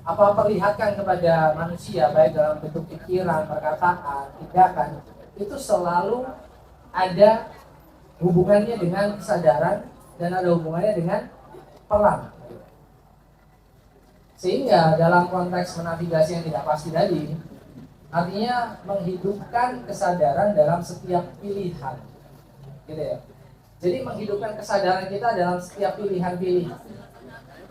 perlihatkan kepada manusia, baik dalam bentuk pikiran, perkataan, tindakan, itu selalu ada hubungannya dengan kesadaran dan ada hubungannya dengan peran. Sehingga dalam konteks menavigasi yang tidak pasti tadi, artinya menghidupkan kesadaran dalam setiap pilihan, gitu ya. Jadi menghidupkan kesadaran kita dalam setiap pilihan-pilihan.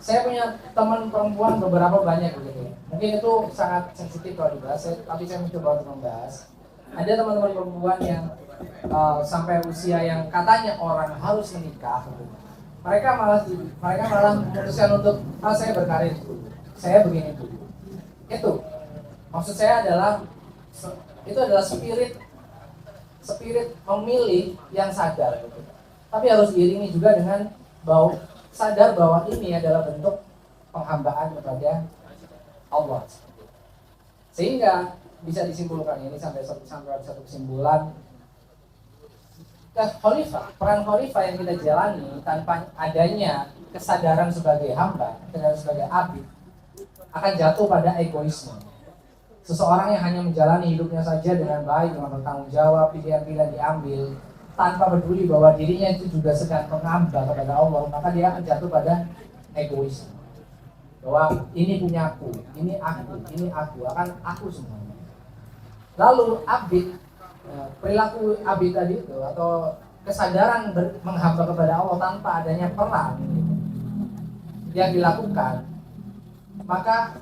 Saya punya teman perempuan beberapa banyak gitu. Mungkin itu sangat sensitif kalau dibahas, tapi saya mencoba untuk membahas. Ada teman-teman perempuan yang sampai usia yang katanya orang harus menikah, gitu. Mereka malah memutuskan untuk saya berkarir dulu, saya begini dulu. Itu maksud saya adalah spirit memilih yang sadar, gitu. Tapi harus diiringi juga dengan sadar bahwa ini adalah bentuk penghambaan kepada Allah. Sehingga bisa disimpulkan ini sampai satu kesimpulan, peran khalifah yang kita jalani tanpa adanya kesadaran sebagai hamba, kesadaran sebagai abid, akan jatuh pada egoisme. Seseorang yang hanya menjalani hidupnya saja dengan baik, dengan bertanggung jawab, pilihan-pilihan diambil tanpa peduli bahwa dirinya itu juga sedang mengambang kepada Allah, maka dia akan jatuh pada egoisme. bahwa ini punyaku, ini aku, akan aku semuanya. Lalu abid, perilaku abid tadi itu atau kesadaran menghamba kepada Allah tanpa adanya peran yang dilakukan, maka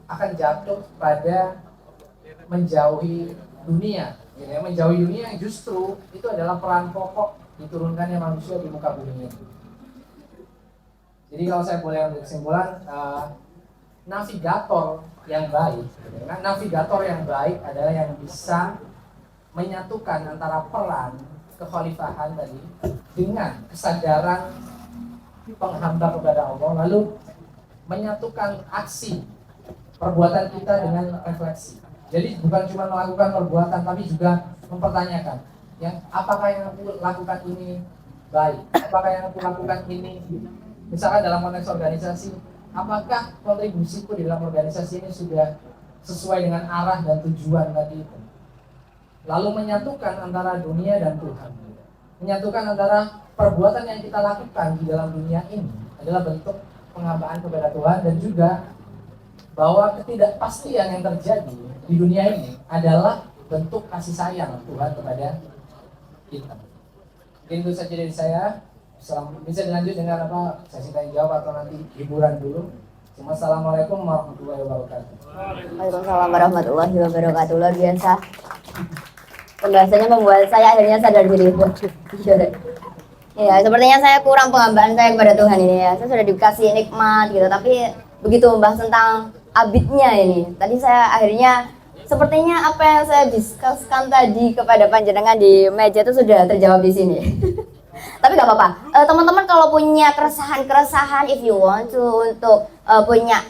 akan jatuh pada menjauhi dunia, gitu ya. Menjauhi dunia yang justru itu adalah peran pokok diturunkannya manusia di muka bumi ini. Jadi kalau saya boleh ambil kesimpulan, navigator yang baik, navigator yang baik adalah yang bisa menyatukan antara peran kekhalifahan tadi dengan kesadaran penghamba kepada Allah, lalu menyatukan aksi perbuatan kita dengan refleksi. Jadi bukan cuma melakukan perbuatan, tapi juga mempertanyakan, yang apakah yang aku lakukan ini baik, apakah yang aku lakukan ini, misalkan dalam konteks organisasi, apakah kontribusiku di dalam organisasi ini sudah sesuai dengan arah dan tujuan tadi itu. Lalu menyatukan antara dunia dan Tuhan, menyatukan antara perbuatan yang kita lakukan di dalam dunia ini adalah bentuk penghambaan kepada Tuhan, dan juga bahwa ketidakpastian yang terjadi di dunia ini adalah bentuk kasih sayang Tuhan kepada kita. Mungkin itu saja dari saya. Bisa dilanjut dengan apa? Sesi tanya jawab atau nanti hiburan dulu. Assalamualaikum warahmatullahi wabarakatuh. Waalaikumsalam warahmatullahi wabarakatuh. Luar biasa. Pembahasannya membuat saya akhirnya sadar diri. Ya, sepertinya saya kurang penghambaan saya kepada Tuhan ini ya. Saya sudah dikasih nikmat gitu, tapi begitu membahas tentang abidnya ini, tadi saya akhirnya sepertinya apa yang saya diskuskan tadi kepada panjenengan di meja itu sudah terjawab di sini. Tapi gak apa-apa, teman-teman kalau punya keresahan-keresahan, if you want to untuk punya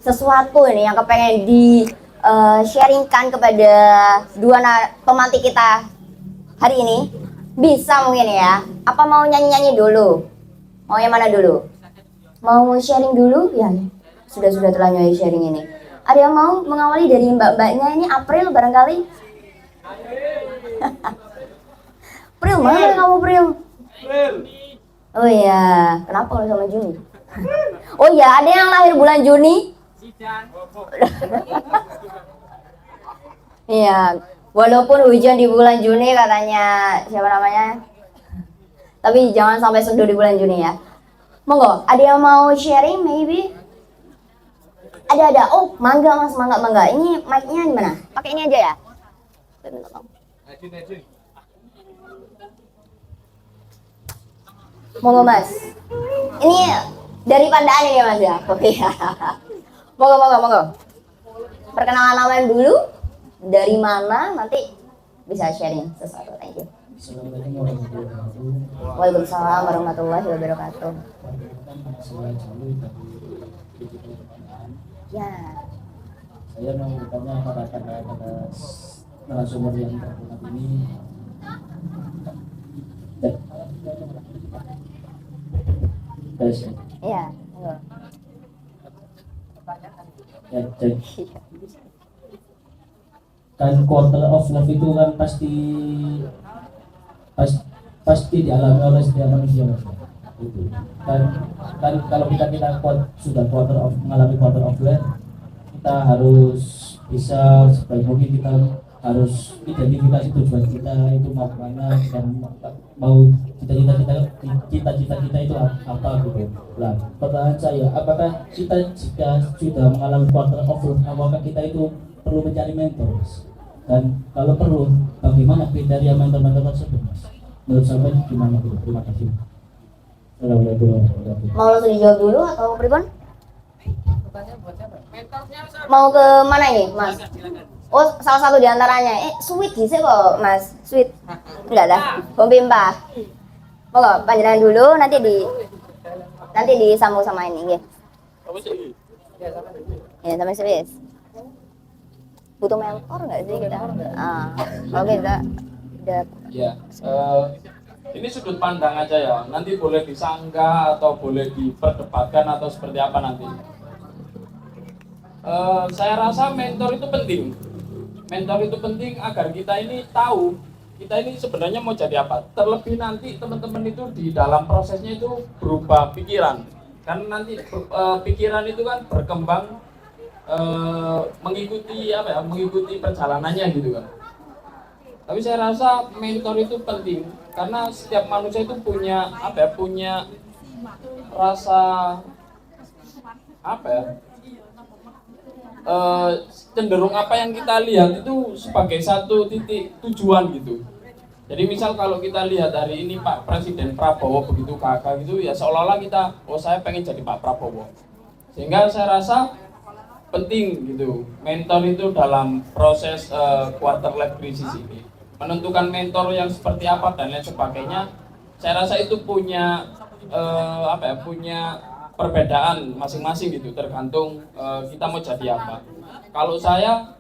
sesuatu ini yang kepengen di sharingkan kepada dua pemantik kita hari ini, bisa mungkin ya. Apa mau nyanyi-nyanyi dulu? Mau yang mana dulu? Mau sharing dulu? Ya, sudah telah nyanyi sharing ini. Ada yang mau mengawali dari mbak-mbaknya ini? April barangkali? April, mana kamu April? Oh iya, kenapa kalau sama Juni? Oh iya, ada yang lahir bulan Juni? Iya, walaupun hujan di bulan Juni katanya siapa namanya, tapi jangan sampai sendu di bulan Juni ya. Monggo, ada yang mau sharing maybe? Ada. Oh, mangga mas, mangga. Ini mic-nya di mana? Pakai ini aja ya. Monggo mas. Ini dari Pandaan ini mas ya. Oke. Monggo. Perkenalan namanya dulu. Dari mana nanti bisa sharing sesuatu. Thank you. Assalamualaikum warahmatullahi wabarakatuh. Waalaikumsalam warahmatullahi wabarakatuh. Ya. Saya mau bertanya pada narasumber yang terhormat ini. Tes. Iya. Ya, cek. Kan quarter of life itu kan pasti dialami oleh setiap manusia, Mas. Itu kan kalau kita sudah mengalami quarter of life, kita harus bisa sebaik mungkin kita harus identifikasi tujuan kita itu mau kemana dan mau cita-cita kita itu apa gitu. Nah, pertanyaan saya, apakah kita jika sudah mengalami quarter of life, apakah kita itu perlu mencari mentor? Dan kalau perlu, bagaimana kriteria mentor-mentor tersebut, Mas? Menurut saya gimana gitu? Terima kasih. Mau langsung dijawab dulu atau pribon? Mau ke mana ini, Mas? Oh, salah satu diantaranya. Sweet sih kok, Mas. Sweet. Enggak dah. Bombimpa. Mau panjenengan dulu, nanti disambung sama ini, nggih. Ya, sama serius. Butuh mentor nggak sih kita? Kalau kita udah. Ya, ini sudut pandang aja ya. Nanti boleh disanggah atau boleh diperdebatkan atau seperti apa nanti. Saya rasa mentor itu penting. Mentor itu penting agar kita ini tahu kita ini sebenarnya mau jadi apa. Terlebih nanti teman-teman itu di dalam prosesnya itu berubah pikiran. Karena nanti pikiran itu kan berkembang mengikuti apa ya, mengikuti perjalanannya gitu kan. Tapi saya rasa mentor itu penting karena setiap manusia itu punya apa ya, punya rasa apa ya, cenderung apa yang kita lihat itu sebagai satu titik tujuan gitu. Jadi misal kalau kita lihat hari ini Pak Presiden Prabowo begitu gagah gitu ya, seolah-olah kita, oh saya pengen jadi Pak Prabowo. Sehingga saya rasa penting gitu mentor itu dalam proses quarter life crisis ini. Menentukan mentor yang seperti apa dan lain sebagainya, saya rasa itu punya apa ya, punya perbedaan masing-masing gitu, tergantung kita mau jadi apa. Kalau saya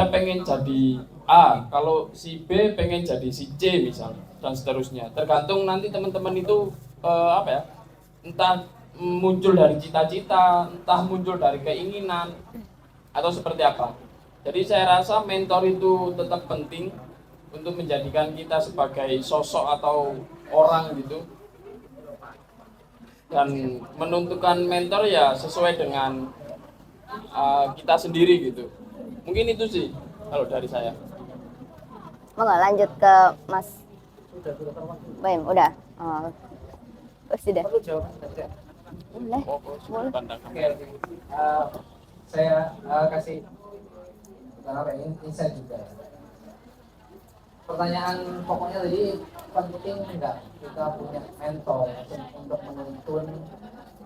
pengen jadi A, kalau si B pengen jadi si C misal, dan seterusnya. Tergantung nanti teman-teman itu apa ya, entah muncul dari cita-cita, entah muncul dari keinginan, atau seperti apa. Jadi saya rasa mentor itu tetap penting untuk menjadikan kita sebagai sosok atau orang gitu. Dan menentukan mentor ya sesuai dengan kita sendiri gitu. Mungkin itu sih kalau dari saya. Mau nggak lanjut ke Mas Baim? Udah. Oh. Sudah. Perlu jawaban saja. Boleh. Boleh. Oke. Saya kasih apa ya, insight juga. Pertanyaan pokoknya tadi, penting enggak kita punya mentor untuk menuntun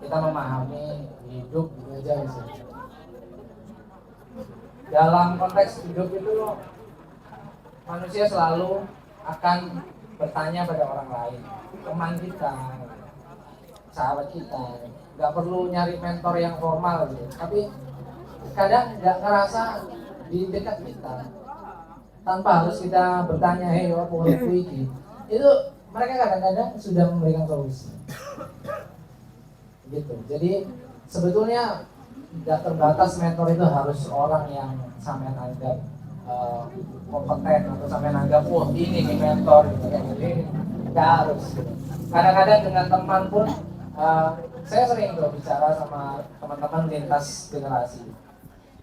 kita memahami hidup gitu aja sih. Dalam konteks hidup itu manusia selalu akan bertanya pada orang lain, teman kita, sahabat kita. Nggak perlu nyari mentor yang formal gitu, tapi kadang nggak ngerasa di dekat kita tanpa harus kita bertanya, hei apa ini, itu mereka kadang-kadang sudah memberikan solusi gitu. Jadi sebetulnya nggak terbatas mentor itu harus orang yang sampai anggap kompeten atau sampai anggap wah ini nih mentor gitu kan. Jadi nggak harus gitu. Kadang-kadang dengan teman pun saya sering tuh bicara sama teman-teman lintas generasi.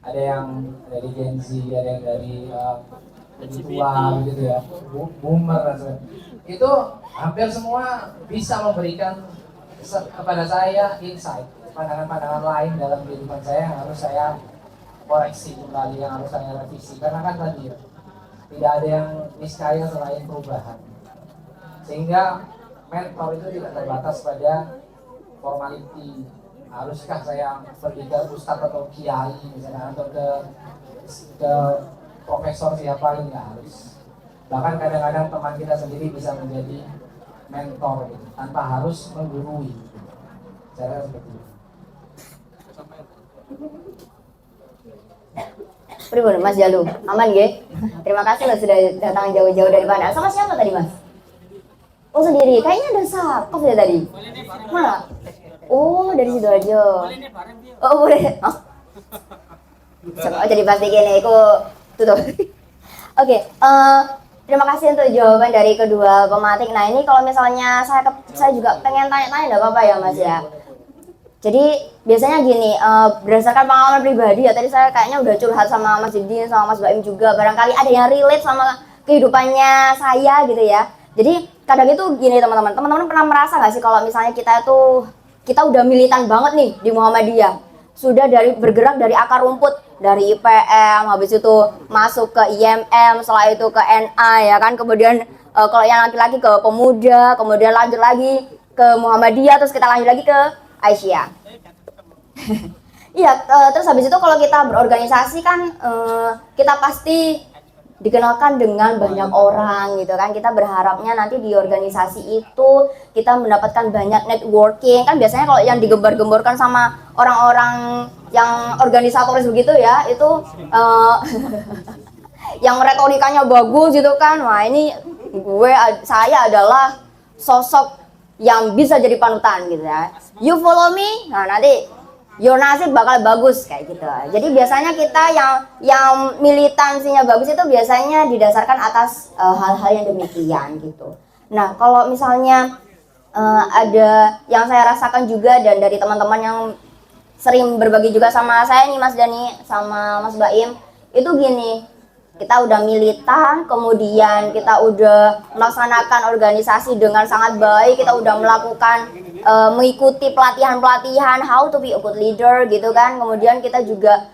Ada yang dari Gen Z, ada yang dari lebih tua gitu ya, boomer rasanya. Itu hampir semua bisa memberikan kepada saya insight, pandangan-pandangan lain dalam kehidupan saya yang harus saya koreksi kembali, yang harus saya revisi. Karena kan tadi ya, tidak ada yang niscaya selain perubahan. Sehingga mentor itu tidak terbatas pada formality. Haruskah saya pergi ke ustadz atau kiai misalnya, atau ke profesor siapa, ini nggak harus. Bahkan kadang-kadang teman kita sendiri bisa menjadi mentor gitu, tanpa harus menggurui gitu. Saya seperti itu. Pribun, Mas Jalu, aman ge? Terima kasih loh sudah datang jauh-jauh dari Padang. Sama siapa tadi Mas? Oh sendiri, kayaknya ada sakop ya tadi. Mana? Oh dari Sidoarjo. Oh boleh. Oh. Jadi pasti gini, aku tutup. Oke, terima kasih untuk jawaban dari kedua pematik. Nah ini kalau misalnya saya juga pengen tanya-tanya, nggak apa-apa ya Mas ya. Jadi biasanya gini, berdasarkan pengalaman pribadi ya, tadi saya kayaknya udah curhat sama Mas Didin, sama Mas Baim juga. Barangkali ada yang relate sama kehidupannya saya gitu ya. Jadi kadang itu gini teman-teman pernah merasa nggak sih kalau misalnya kita udah militan banget nih di Muhammadiyah, sudah bergerak dari akar rumput, dari IPM, habis itu masuk ke IMM, setelah itu ke NA ya kan, kemudian kalau yang laki-laki ke Pemuda, kemudian lanjut lagi ke Muhammadiyah, terus kita lanjut lagi ke Aisyah. Iya, terus habis itu kalau kita berorganisasi kan kita pasti dikenalkan dengan banyak orang gitu kan. Kita berharapnya nanti di organisasi itu kita mendapatkan banyak networking kan. Biasanya kalau yang digembar-gemborkan sama orang-orang yang organisatoris begitu ya, itu yang retorikanya bagus gitu kan. Wah ini saya adalah sosok yang bisa jadi panutan gitu ya. You follow me, nah nanti your nasib bakal bagus kayak gitu. Jadi biasanya kita yang militansinya bagus itu biasanya didasarkan atas hal-hal yang demikian gitu. Nah kalau misalnya ada yang saya rasakan juga dan dari teman-teman yang sering berbagi juga sama saya nih Mas Dani sama Mas Baim, itu gini, kita udah militan, kemudian kita udah melaksanakan organisasi dengan sangat baik, kita udah melakukan mengikuti pelatihan-pelatihan how to be a good leader gitu kan, kemudian kita juga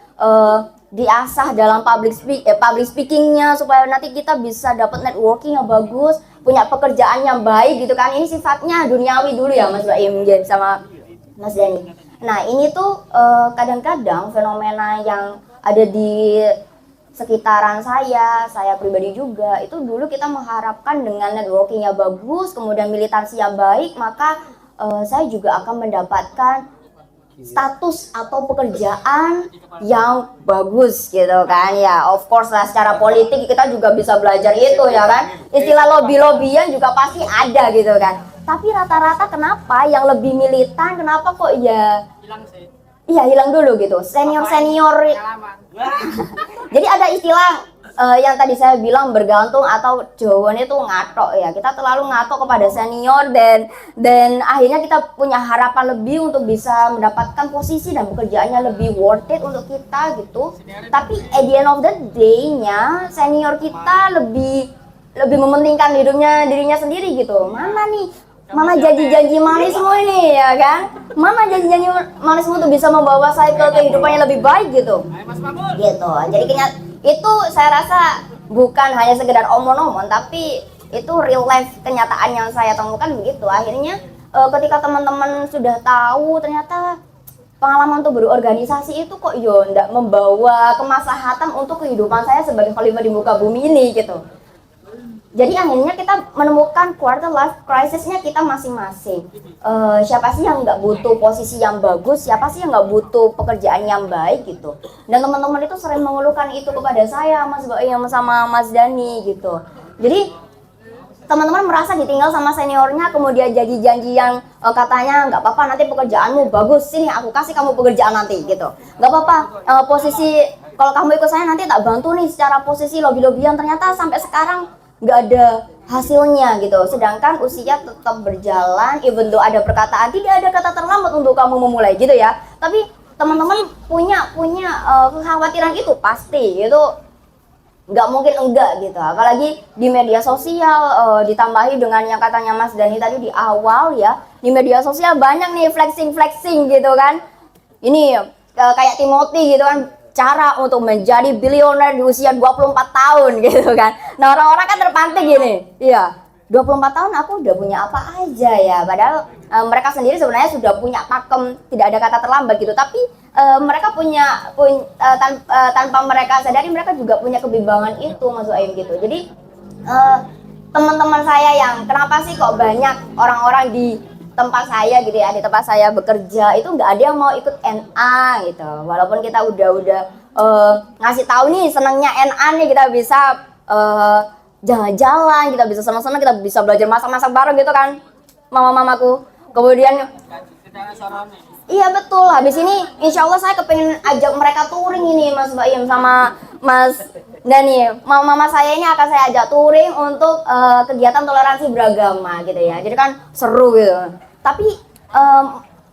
diasah dalam public speakingnya supaya nanti kita bisa dapat networking yang bagus, punya pekerjaan yang baik gitu kan. Ini sifatnya duniawi dulu ya Mas Baim sama Mas Dani. Nah ini tuh kadang-kadang fenomena yang ada di sekitaran saya pribadi juga, itu dulu kita mengharapkan dengan networking yang bagus, kemudian militansi yang baik, maka saya juga akan mendapatkan status atau pekerjaan yang bagus gitu kan ya. Of course lah, secara politik kita juga bisa belajar itu ya kan, istilah lobby-lobbyan juga pasti ada gitu kan. Tapi rata-rata kenapa yang lebih militan, kenapa kok ya iya hilang dulu gitu, senior jadi ada istilah yang tadi saya bilang bergantung atau jawabannya itu ngatok ya, kita terlalu ngatok kepada senior dan akhirnya kita punya harapan lebih untuk bisa mendapatkan posisi dan pekerjaannya lebih worth it untuk kita gitu. Tapi at the end of the day-nya senior kita lebih mementingkan dirinya sendiri gitu. Mana janji-janji manismu ini ya kan? Mana janji-janji manismu tuh bisa membawa saya ke kehidupan yang lebih baik gitu. Gitu. Jadi itu saya rasa bukan hanya sekedar omong-omong, tapi itu real life kenyataan yang saya temukan begitu. Akhirnya ketika teman-teman sudah tahu ternyata pengalaman untuk berorganisasi itu kok ndak membawa kemaslahatan untuk kehidupan saya sebagai khalifah di muka bumi ini gitu. Jadi akhirnya kita menemukan quarter life crisisnya kita masing-masing. Siapa sih yang nggak butuh posisi yang bagus? Siapa sih yang nggak butuh pekerjaan yang baik gitu? Dan teman-teman itu sering mengeluhkan itu kepada saya, Mas Baim sama Mas Dani gitu. Jadi teman-teman merasa ditinggal sama seniornya, kemudian janji-janji yang katanya nggak apa-apa nanti pekerjaanmu bagus, sini aku kasih kamu pekerjaan nanti gitu. Nggak apa-apa posisi kalau kamu ikut saya nanti tak bantu nih secara posisi lobby-lobbyan, ternyata sampai sekarang nggak ada hasilnya gitu. Sedangkan usia tetap berjalan, even though ada perkataan tidak ada kata terlambat untuk kamu memulai gitu ya. Tapi teman-teman punya kekhawatiran itu pasti itu nggak mungkin enggak gitu. Apalagi di media sosial ditambahi dengan yang katanya Mas Dani tadi di awal ya, di media sosial banyak nih flexing gitu kan. Ini kayak Timothy gitu kan, cara untuk menjadi bilioner di usia 24 tahun gitu kan. Nah orang-orang kan terpantik gini, iya 24 tahun aku udah punya apa aja ya. Padahal mereka sendiri sebenarnya sudah punya pakem, tidak ada kata terlambat gitu. Tapi mereka tanpa mereka sadari mereka juga punya kebimbangan itu Mas Baim gitu. Jadi teman-teman saya yang kenapa sih kok banyak orang-orang di tempat saya gitu ya, di tempat saya bekerja itu nggak ada yang mau ikut NA gitu. Walaupun kita udah ngasih tahu nih senangnya NA nih, kita bisa jalan-jalan, kita bisa senang-senang, kita bisa belajar masak-masak bareng gitu kan mama-mamaku. Kemudian iya betul, habis ini insya Allah saya kepengen ajak mereka touring ini Mas Baim sama Mas Dani. Mama saya ini akan saya ajak touring untuk kegiatan toleransi beragama gitu ya. Jadi kan seru gitu. Tapi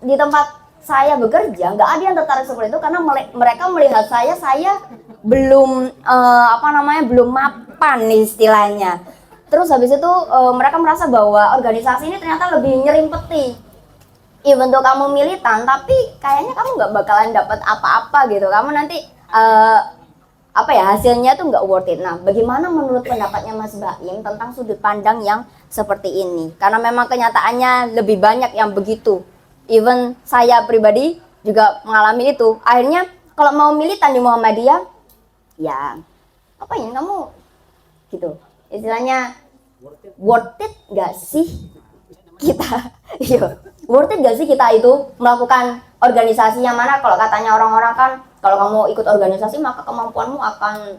di tempat saya bekerja nggak ada yang tertarik seperti itu karena mereka melihat saya belum belum mapan istilahnya. Terus habis itu mereka merasa bahwa organisasi ini ternyata lebih nyerimpeti. Even though kamu militan, tapi kayaknya kamu nggak bakalan dapat apa-apa gitu. Kamu nanti hasilnya tuh nggak worth it. Nah, bagaimana menurut pendapatnya Mas Baim tentang sudut pandang yang seperti ini? Karena memang kenyataannya lebih banyak yang begitu. Even saya pribadi juga mengalami itu. Akhirnya kalau mau militan di Muhammadiyah, ya apain kamu gitu. Istilahnya worth it nggak sih kita? Iya, worth it nggak sih kita itu melakukan organisasi yang mana kalau katanya orang-orang kan kalau kamu ikut organisasi maka kemampuanmu akan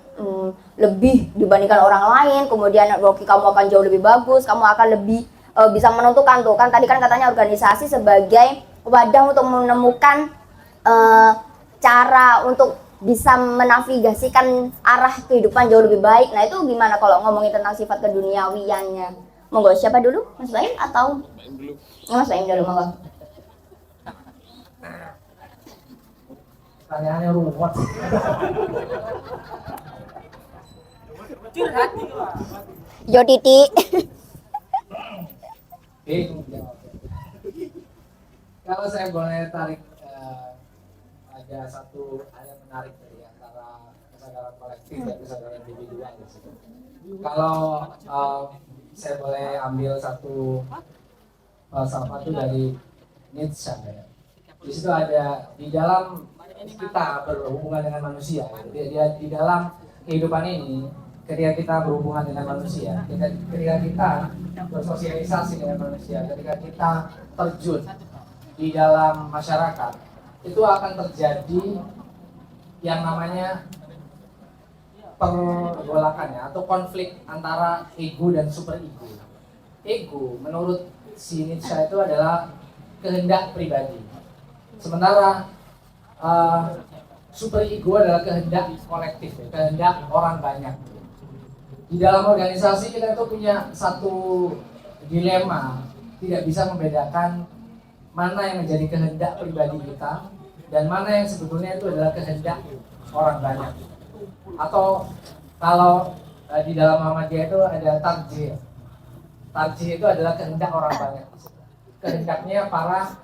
lebih dibandingkan orang lain, kemudian networking kamu akan jauh lebih bagus, kamu akan lebih bisa menentukan tuh kan tadi kan katanya organisasi sebagai wadah untuk menemukan cara untuk bisa menavigasikan arah kehidupan jauh lebih baik. Nah itu gimana kalau ngomongin tentang sifat keduniawiannya Monggo, siapa dulu? Mas Baim atau? Dulu. Mas Baim dulu, monggo. Pertanyaannya ruwet. Jo Titi. Bingung jawabnya. Kalau saya boleh tarik ada satu hal yang menarik dari antara kesadaran kolektif dan kesadaran individual di situ. Kalau saya boleh ambil satu falsafah itu dari Nietzsche ya. Di situ ada di dalam kita berhubungan dengan manusia. Jadi dia di dalam kehidupan ini, ketika kita berhubungan dengan manusia, ketika kita bersosialisasi dengan manusia, ketika kita terjun di dalam masyarakat, itu akan terjadi yang namanya pergolakannya atau konflik antara ego dan super ego. Ego menurut si Nietzsche itu adalah kehendak pribadi, sementara super ego adalah kehendak kolektif, kehendak orang banyak. Di dalam organisasi kita itu punya satu dilema, tidak bisa membedakan mana yang menjadi kehendak pribadi kita dan mana yang sebetulnya itu adalah kehendak orang banyak. Atau kalau di dalam Muhammadiyah itu ada tarjih. Tarjih itu adalah kehendak orang banyak. Kehendaknya para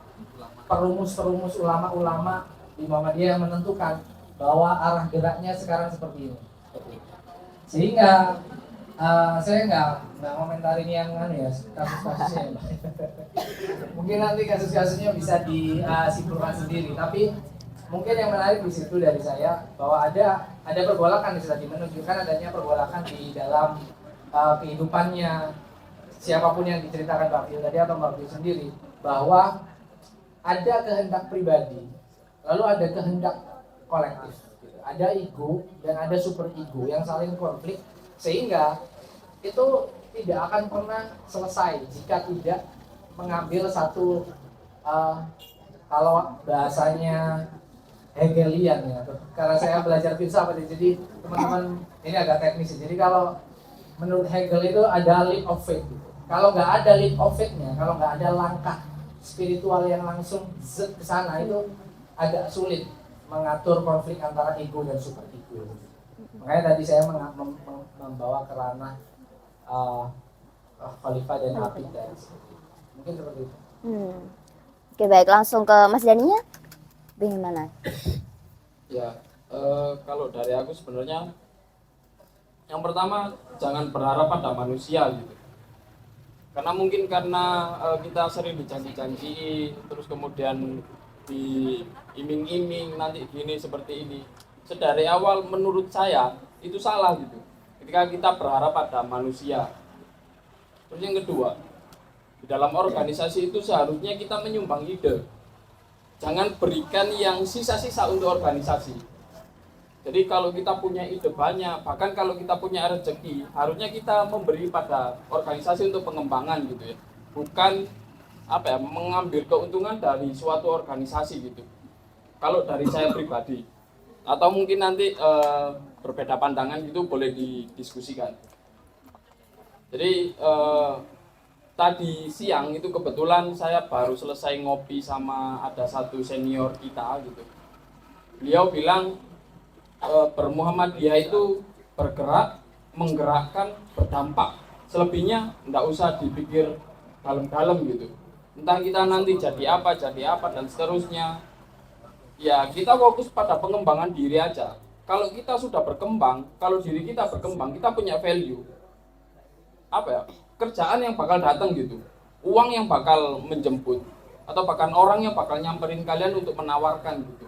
perumus-perumus ulama-ulama di Muhammadiyah menentukan bahwa arah geraknya sekarang seperti ini. Sehingga saya nggak komentarin yang ya kasus-kasusnya. Mungkin nanti kasus-kasusnya bisa disimpulkan sendiri. Tapi mungkin yang menarik di situ dari saya bahwa ada pergolakan di situ, menunjukkan adanya pergolakan di dalam kehidupannya siapapun yang diceritakan Mbak Fil tadi atau Mbak Fil sendiri, bahwa ada kehendak pribadi, lalu ada kehendak kolektif, ada ego dan ada super ego yang saling konflik, sehingga itu tidak akan pernah selesai jika tidak mengambil satu kalau bahasanya Hegelian ya, karena saya belajar filsafat jadi teman-teman ini agak teknis. Jadi kalau menurut Hegel itu ada leap of faith. Kalau nggak ada leap of faith-nya, kalau nggak ada langkah spiritual yang langsung ke sana, itu agak sulit mengatur konflik antara ego dan super ego. Makanya tadi saya membawa ke ranah Khalifah dan Habib dan mungkin seperti itu. Oke, baik, langsung ke Mas Daninya. Bagaimana? Ya, kalau dari aku sebenarnya yang pertama jangan berharap pada manusia gitu. Karena mungkin kita sering dijanji-janji, terus kemudian diiming-iming nanti gini seperti ini. Sedari awal menurut saya itu salah gitu. Ketika kita berharap pada manusia. Terus yang kedua, di dalam organisasi itu seharusnya kita menyumbang ide. Jangan berikan yang sisa-sisa untuk organisasi. Jadi kalau kita punya ide banyak, bahkan kalau kita punya rezeki, harusnya kita memberi pada organisasi untuk pengembangan gitu ya. Bukan mengambil keuntungan dari suatu organisasi gitu. Kalau dari saya pribadi, atau mungkin nanti berbeda pandangan itu boleh didiskusikan. Jadi tadi siang itu kebetulan saya baru selesai ngopi sama ada satu senior kita gitu. Beliau bilang bermuhammadiyah itu bergerak, menggerakkan, berdampak. Selebihnya enggak usah dipikir dalam-dalam gitu. Entah kita nanti jadi apa dan seterusnya. Ya kita fokus pada pengembangan diri aja. Kalau kita sudah berkembang, kalau diri kita berkembang, kita punya value. Kerjaan yang bakal datang gitu, uang yang bakal menjemput, atau bahkan orang yang bakal nyamperin kalian untuk menawarkan gitu.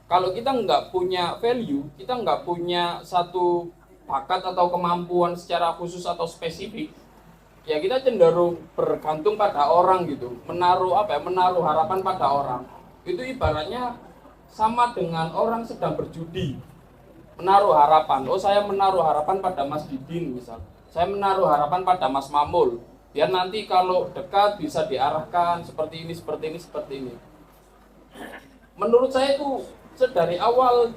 Kalau kita nggak punya value, kita nggak punya satu bakat atau kemampuan secara khusus atau spesifik, ya kita cenderung bergantung pada orang gitu, menaruh harapan pada orang. Itu ibaratnya sama dengan orang sedang berjudi, menaruh harapan. Oh, saya menaruh harapan pada Mas Didin misal. Saya menaruh harapan pada Mas Mamul, biar nanti kalau dekat bisa diarahkan seperti ini. Menurut saya itu sedari awal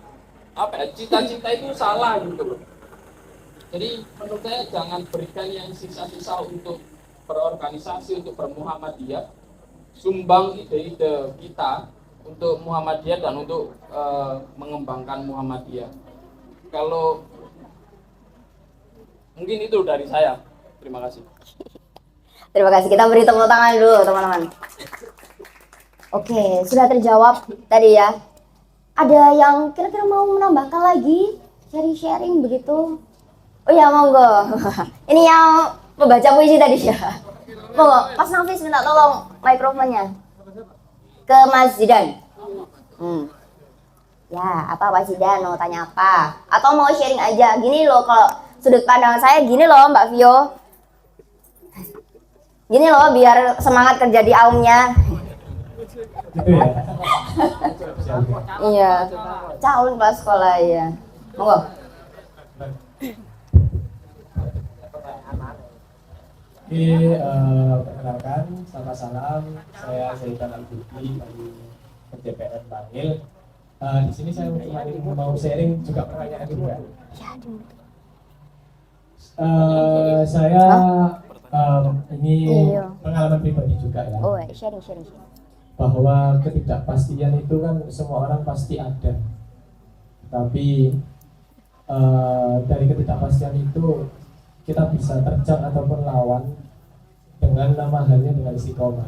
cita-cita itu salah gitu. Jadi menurut saya jangan berikan yang sisa-sisa untuk berorganisasi untuk bermuhammadiyah, sumbang ide-ide kita untuk Muhammadiyah dan untuk mengembangkan Muhammadiyah. Kalau mungkin itu dari saya. Terima kasih. Terima kasih. Kita beri tepuk tangan dulu, teman-teman. Oke, sudah terjawab tadi ya. Ada yang kira-kira mau menambahkan lagi? Sharing-sharing begitu? Oh ya, monggo. Ini yang membaca puisi tadi ya. Monggo, Mas Nafis minta tolong mikrofonnya ke Mas Zidan. Ya, apa Mas Zidan mau tanya apa? Atau mau sharing aja? Gini loh, kalau sudut pandang saya gini loh Mbak Vio. Gini loh, biar semangat kerja di aumnya. Gitu ya. Iya, calon kelas sekolah ya. Monggo. Oke, perkenalkan, selamat salam. Saya Zaidan Al-Budi dari DPR Bangil. Di sini saya mau sharing juga pertanyaan juga. Saya ini pengalaman pribadi juga ya. Oh, sharing. Bahwa ketidakpastian itu kan semua orang pasti ada. Tapi dari ketidakpastian itu kita bisa terjang ataupun lawan dengan nama halnya dengan istiqomah.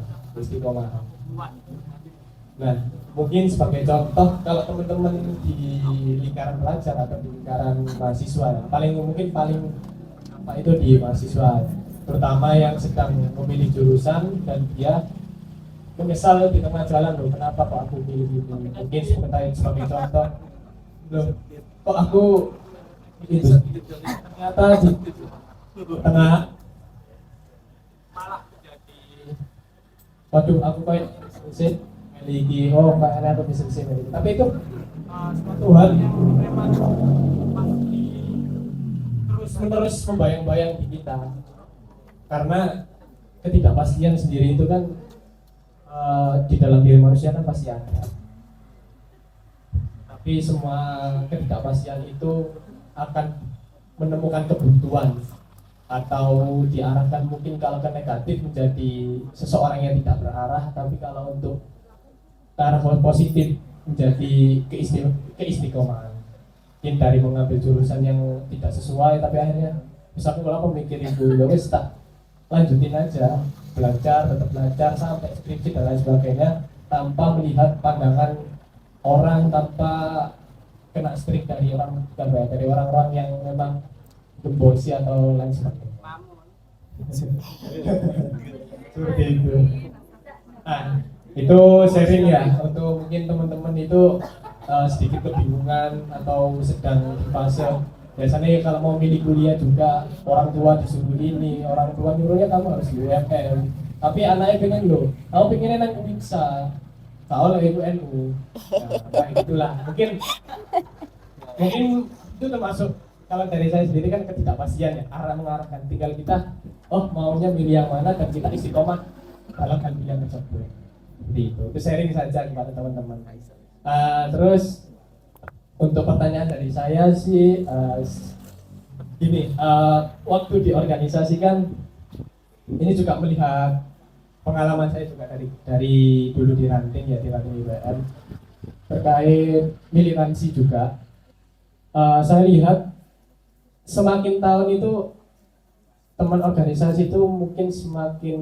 Nah, mungkin sebagai contoh kalau teman-teman di lingkaran pelajar atau di lingkaran mahasiswa, paling apa itu di mahasiswa, terutama yang sedang memilih jurusan dan dia menyesal di tengah jalan, loh kenapa kok aku pilih ini, mungkin sebagai contoh, loh kok aku itu ternyata di tengah malah jadi waduh aku kayak mesin memiliki kayaknya aku bisa memiliki, tapi itu suatu hal yang memang pasti terus membayang-bayang di kita, karena ketidakpastian sendiri itu kan di dalam diri manusia kan pasti ada. Tapi semua ketidakpastian itu akan menemukan kebutuhan atau diarahkan, mungkin kalau ke negatif menjadi seseorang yang tidak berarah, tapi kalau untuk ke arah positif menjadi keistiqomahan. Mungkin dari mengambil jurusan yang tidak sesuai, tapi akhirnya misalnya kalau aku mikir itu ya wis tak lanjutin aja, tetap belajar sampai skripsi dan lain sebagainya, tanpa melihat pandangan orang, tanpa kena strik dari orang-orang yang memang gembosi atau lain sebagainya. Seperti itu. Nah, itu sharing ya untuk mungkin teman-teman itu sedikit kebingungan atau sedang di fase. Biasanya kalau mau milih kuliah juga orang tua disuruh ini, orang tua nyuruhnya kamu harus di UMM. Tapi anaknya pengen loh, kamu pengennya nang bisa, kau lagi itu NU. Nah, itulah mungkin itu termasuk kalau dari saya sendiri kan ketidakpastian ya, mengarahkan. Tinggal kita, maunya milih yang mana dan kita istiqomah dalam hal pilihan tersebut. Seperti itu sharing saja kepada teman-teman. Terus untuk pertanyaan dari saya sih, gini, waktu di organisasi kan ini juga melihat pengalaman saya juga dari dulu di ranting IBM terkait militansi juga. Saya lihat semakin tahun itu teman organisasi itu mungkin semakin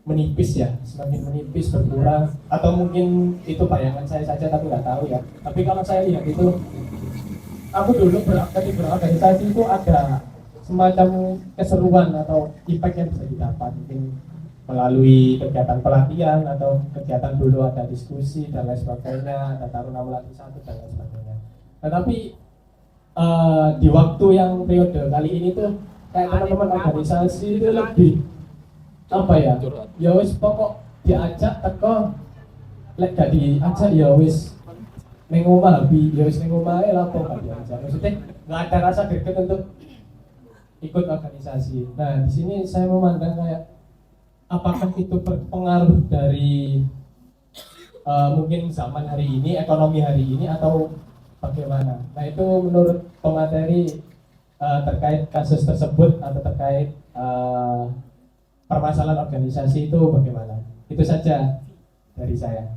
menipis ya, semakin menipis, berkurang, atau mungkin itu bayangan saya saja tapi nggak tahu ya. Tapi kalau saya lihat itu, aku dulu berorganisasi itu ada semacam keseruan atau impact yang bisa didapat, mungkin melalui kegiatan pelatihan atau kegiatan dulu ada diskusi dan lain sebagainya, ada taruna melatih satu dan lain sebagainya. Tetapi di waktu yang periode kali ini tuh kayak teman-teman organisasi itu lebih apa ya? Ya wis pokok diajak teko lek gak diajak ya wis ning omah ya wis ning omahe lah kok gak diajak. Maksudnya enggak ada rasa greget untuk ikut organisasi. Nah, di sini saya memandang kayak apakah itu berpengaruh dari mungkin zaman hari ini, ekonomi hari ini, atau bagaimana? Nah, itu menurut pemateri terkait kasus tersebut atau terkait permasalahan organisasi itu bagaimana. Itu saja dari saya.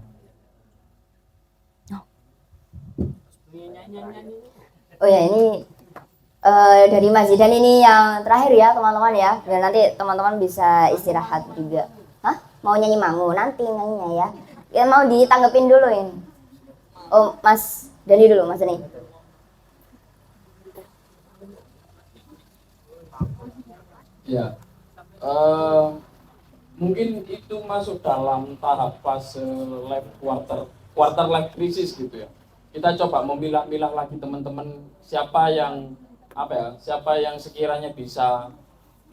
Oh ya, ini dari Mas Zidan ini yang terakhir ya teman-teman ya. Dan nanti teman-teman bisa istirahat juga. Hah? Mau nyanyi mangu? Nanti nyanyinya ya. Ya mau ditanggepin dulu ini. Oh, Mas Dani dulu, Mas Dani. Ya, mungkin itu masuk dalam tahap fase life quarter life crisis gitu ya. Kita coba memilah-milah lagi teman-teman siapa yang sekiranya bisa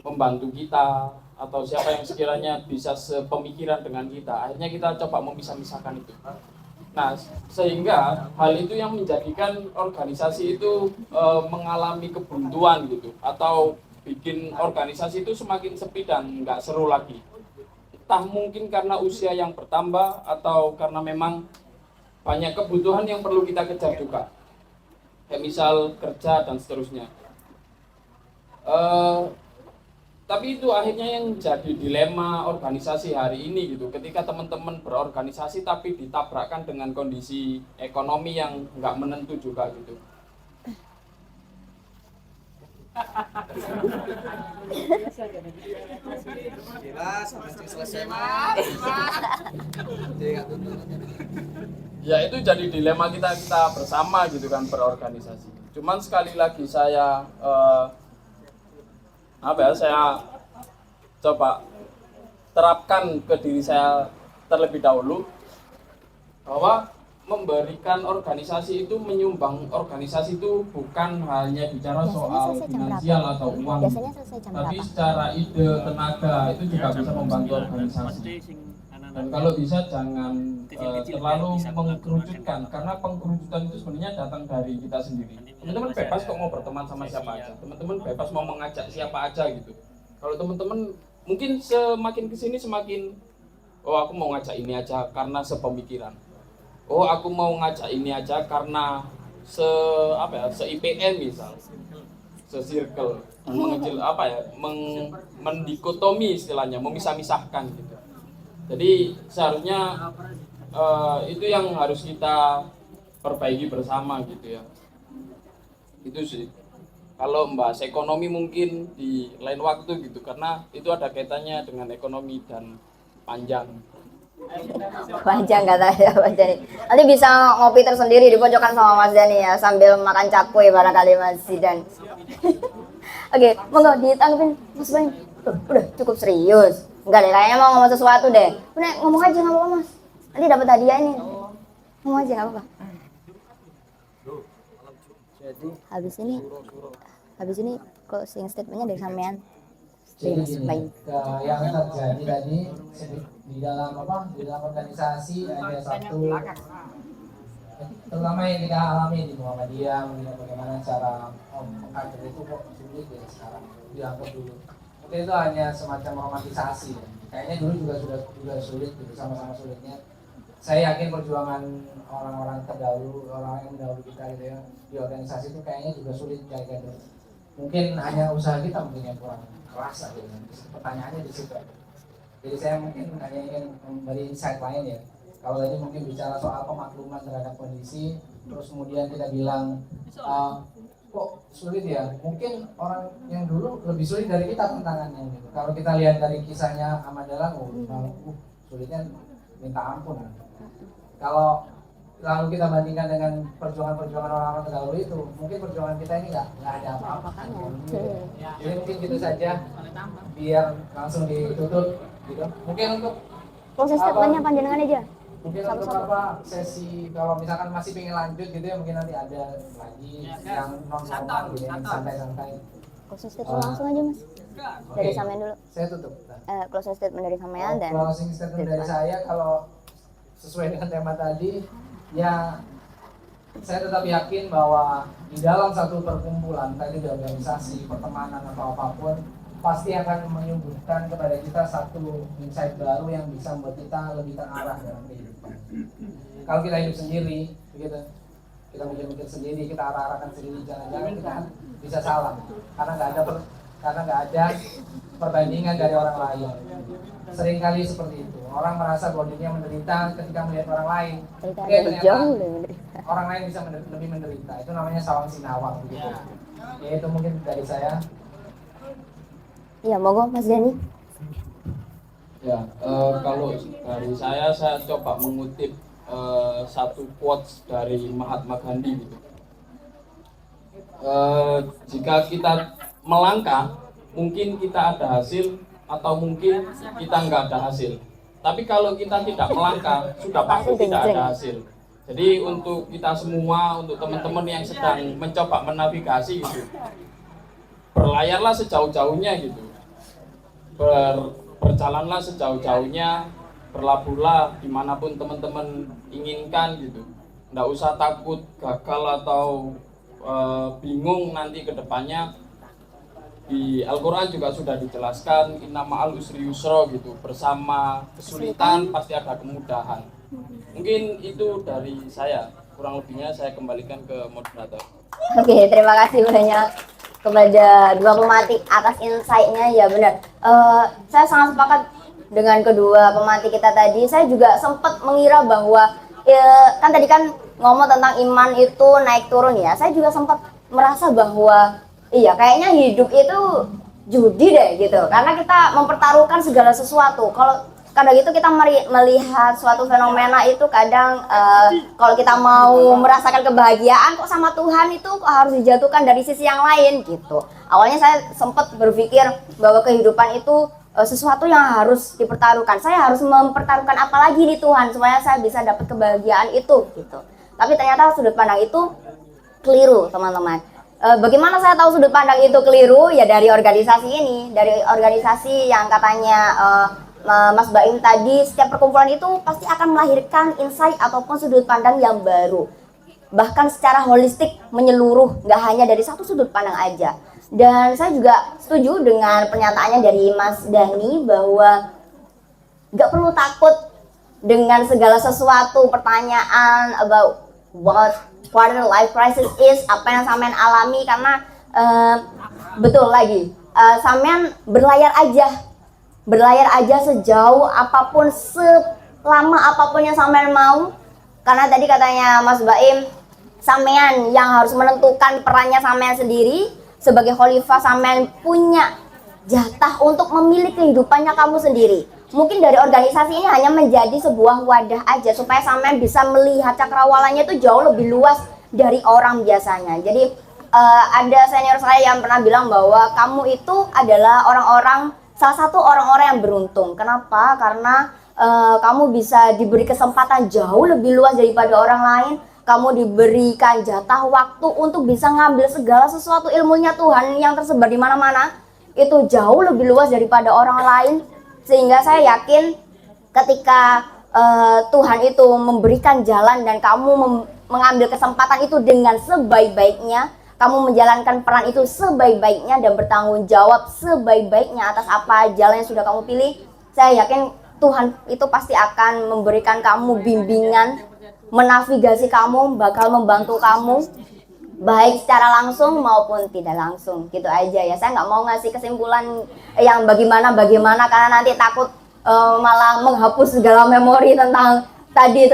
membantu kita atau siapa yang sekiranya bisa sepemikiran dengan kita. Akhirnya kita coba memisah-misahkan itu. Nah, sehingga hal itu yang menjadikan organisasi itu mengalami kebuntuan gitu, atau bikin organisasi itu semakin sepi dan nggak seru lagi. Entah mungkin karena usia yang bertambah atau karena memang banyak kebutuhan yang perlu kita kejar juga, kayak misal kerja dan seterusnya. Tapi itu akhirnya yang jadi dilema organisasi hari ini gitu. Ketika teman-teman berorganisasi tapi ditabrakkan dengan kondisi ekonomi yang nggak menentu juga gitu. Ya itu jadi dilema kita bersama gitu kan berorganisasi. Cuman sekali lagi saya saya coba terapkan ke diri saya terlebih dahulu bahwa memberikan organisasi itu, menyumbang organisasi itu bukan hanya bicara soal finansial atau uang, tapi secara ide, tenaga itu juga bisa membantu organisasi. Dan kalau bisa jangan terlalu mengkerucutkan, karena pengkerucutan itu sebenarnya datang dari kita sendiri. Teman-teman bebas kok mau berteman sama siapa aja, teman-teman bebas mau mengajak siapa aja gitu. Kalau teman-teman mungkin semakin kesini semakin, oh aku mau ngajak ini aja karena sepemikiran. Oh aku mau ngajak ini aja karena se-IPN misal, se-circle, mengecil mendikotomi istilahnya, memisah-misahkan gitu. Jadi seharusnya itu yang harus kita perbaiki bersama gitu ya. Itu sih. Kalau membahas ekonomi mungkin di lain waktu gitu, karena itu ada kaitannya dengan ekonomi dan panjang. Panjang kata ya Mas Dani. Nanti bisa ngopi tersendiri di pojokan sama Mas Dani ya, sambil makan cakwe barangkali Mas Zidan. Oke, monggo ditanggepin Mas Baim. Udah cukup serius. Enggak deh, kayaknya mau ngomong sesuatu deh. Udah ngomong aja nggak apa-apa Mas. Nanti dapat hadiah ini. Ngomong aja nggak apa-apa. Habis ini closing statementnya dari sampean. Jadi gini, yang terjadi tadi di dalam organisasi ada satu, terutama yang kita alami di Muhammadiyah, melihat bagaimana cara mengkader itu kok sulit ya sekarang, dianggap dulu. Mungkin itu hanya semacam romantisasi ya. Kayaknya dulu juga sulit gitu, sama-sama sulitnya. Saya yakin perjuangan orang-orang terdahulu, orang yang mendahului kita gitu ya, di organisasi itu kayaknya juga sulit kayak gitu. Mungkin hanya usaha kita mungkin yang kurang keras gitu. Pertanyaannya di situ. Jadi saya mungkin hanya ingin memberi insight lain ya. Kalau tadi mungkin bicara soal pemakluman terhadap kondisi, terus kemudian kita bilang kok sulit ya. Mungkin orang yang dulu lebih sulit dari kita tantangannya gitu. Kalau kita lihat dari kisahnya Ahmad Dahlan, sulitnya minta ampun. Kalau lalu kita bandingkan dengan perjuangan-perjuangan orang-orang terdahulu itu, mungkin perjuangan kita ini nggak ada apa-apa. Jadi mungkin gitu saja, biar langsung ditutup gitu. Mungkin untuk Proses statementnya panjenengan aja. mungkin untuk sesi, kalau misalkan masih pengen lanjut gitu ya, mungkin nanti ada lagi yang non-formal gitu ya, santai-santai. Closing statement langsung aja Mas. Dari sampean dulu. Saya tutup. Closing statement dari sampean dan closing statement dari saya, kalau sesuai dengan tema tadi, ya saya tetap yakin bahwa di dalam satu perkumpulan, tadi di organisasi, pertemanan atau apapun, pasti akan menyuguhkan kepada kita satu insight baru yang bisa membuat kita lebih terarah dalam kehidupan. Kalau kita hidup sendiri, begitu, kita mikir-mikir sendiri, kita arah-arahkan sendiri, jangan-jangan kita bisa salah, karena nggak ada karena nggak ada perbandingan dari orang lain. Seringkali seperti itu, orang merasa bahwa dirinya menderita ketika melihat orang lain. Oke, ternyata orang lain bisa lebih menderita. Itu namanya sawang sinawang begitu. Ya, itu mungkin dari saya. Iya, monggo Mas Dani. Ya, kalau dari saya coba mengutip satu quotes dari Mahatma Gandhi gitu. Jika kita melangkah, mungkin kita ada hasil atau mungkin kita nggak ada hasil. Tapi kalau kita tidak melangkah, sudah pasti tidak ada hasil. Jadi untuk kita semua, untuk teman-teman yang sedang mencoba menavigasi gitu, berlayarlah sejauh-jauhnya gitu. Berjalanlah sejauh-jauhnya, berlabuhlah dimanapun teman-teman inginkan gitu. Nggak usah takut gagal atau bingung nanti ke depannya. Di Al-Quran juga sudah dijelaskan inna ma'al usri yusra gitu, bersama kesulitan pasti ada kemudahan. Mungkin itu dari saya, kurang lebihnya saya kembalikan ke moderator. Oke, terima kasih banyak kepada dua pemantik atas insight-nya. Ya benar, saya sangat sepakat dengan kedua pemantik kita tadi. Saya juga sempat mengira bahwa kan tadi kan ngomong tentang iman itu naik turun ya. Saya juga sempat merasa bahwa iya, kayaknya hidup itu judi deh gitu. Karena kita mempertaruhkan segala sesuatu. Kalau kadang itu kita melihat suatu fenomena itu kadang kalau kita mau merasakan kebahagiaan kok sama Tuhan itu kok harus dijatuhkan dari sisi yang lain gitu. Awalnya saya sempat berpikir bahwa kehidupan itu sesuatu yang harus dipertaruhkan. Saya harus mempertaruhkan apa lagi nih Tuhan supaya saya bisa dapat kebahagiaan itu gitu. Tapi ternyata sudut pandang itu keliru, teman-teman. Bagaimana saya tahu sudut pandang itu keliru? Ya dari organisasi ini, dari organisasi yang katanya Mas Baim tadi, setiap perkumpulan itu pasti akan melahirkan insight ataupun sudut pandang yang baru. Bahkan secara holistik menyeluruh, nggak hanya dari satu sudut pandang aja. Dan saya juga setuju dengan pernyataannya dari Mas Dani bahwa nggak perlu takut dengan segala sesuatu, pertanyaan about what quarter life crisis is, apa yang sampean alami, karena betul lagi, sampean berlayar aja sejauh apapun, selama apapun yang sampean mau. Karena tadi katanya Mas Baim, sampean yang harus menentukan perannya sampean sendiri sebagai khalifah. Sampean punya jatah untuk memilih kehidupannya kamu sendiri. Mungkin dari organisasi ini hanya menjadi sebuah wadah aja supaya sampean bisa melihat cakrawalanya itu jauh lebih luas dari orang biasanya. Jadi ada senior saya yang pernah bilang bahwa kamu itu adalah salah satu orang-orang yang beruntung. Kenapa? Karena kamu bisa diberi kesempatan jauh lebih luas daripada orang lain. Kamu diberikan jatah waktu untuk bisa ngambil segala sesuatu ilmunya Tuhan yang tersebar di mana-mana. Itu jauh lebih luas daripada orang lain. Sehingga saya yakin ketika Tuhan itu memberikan jalan dan kamu mengambil kesempatan itu dengan sebaik-baiknya, kamu menjalankan peran itu sebaik-baiknya dan bertanggung jawab sebaik-baiknya atas apa jalan yang sudah kamu pilih, saya yakin Tuhan itu pasti akan memberikan kamu bimbingan, menavigasi kamu, bakal membantu kamu baik secara langsung maupun tidak langsung. Gitu aja ya. Saya nggak mau ngasih kesimpulan yang bagaimana karena nanti takut malah menghapus segala memori tentang tadi.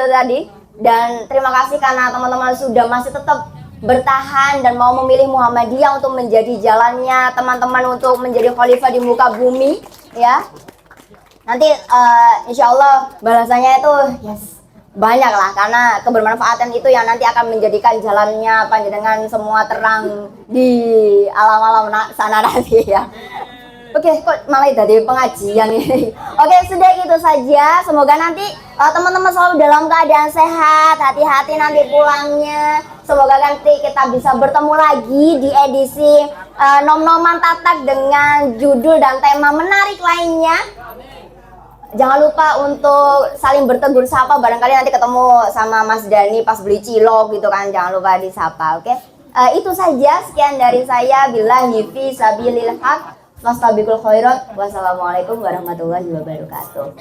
Dan terima kasih karena teman-teman sudah masih tetap bertahan dan mau memilih Muhammadiyah untuk menjadi jalannya teman-teman untuk menjadi khalifah di muka bumi ya. Nanti insya Allah balasannya itu banyak lah, karena kebermanfaatan itu yang nanti akan menjadikan jalannya panjenengan semua terang di alam-alam sana nanti ya. Oke, kok malah dari pengajian ini. Oke, sudah itu saja. Semoga nanti teman-teman selalu dalam keadaan sehat, hati-hati nanti pulangnya. Semoga nanti kita bisa bertemu lagi di edisi Nom-Noman Tatak dengan judul dan tema menarik lainnya. Jangan lupa untuk saling bertegur sapa, barangkali nanti ketemu sama Mas Dani pas beli cilok gitu kan, jangan lupa disapa, oke? Itu saja, sekian dari saya. Billahi fi sabilil haq, fastabiqul khairat. Wassalamualaikum warahmatullahi wabarakatuh.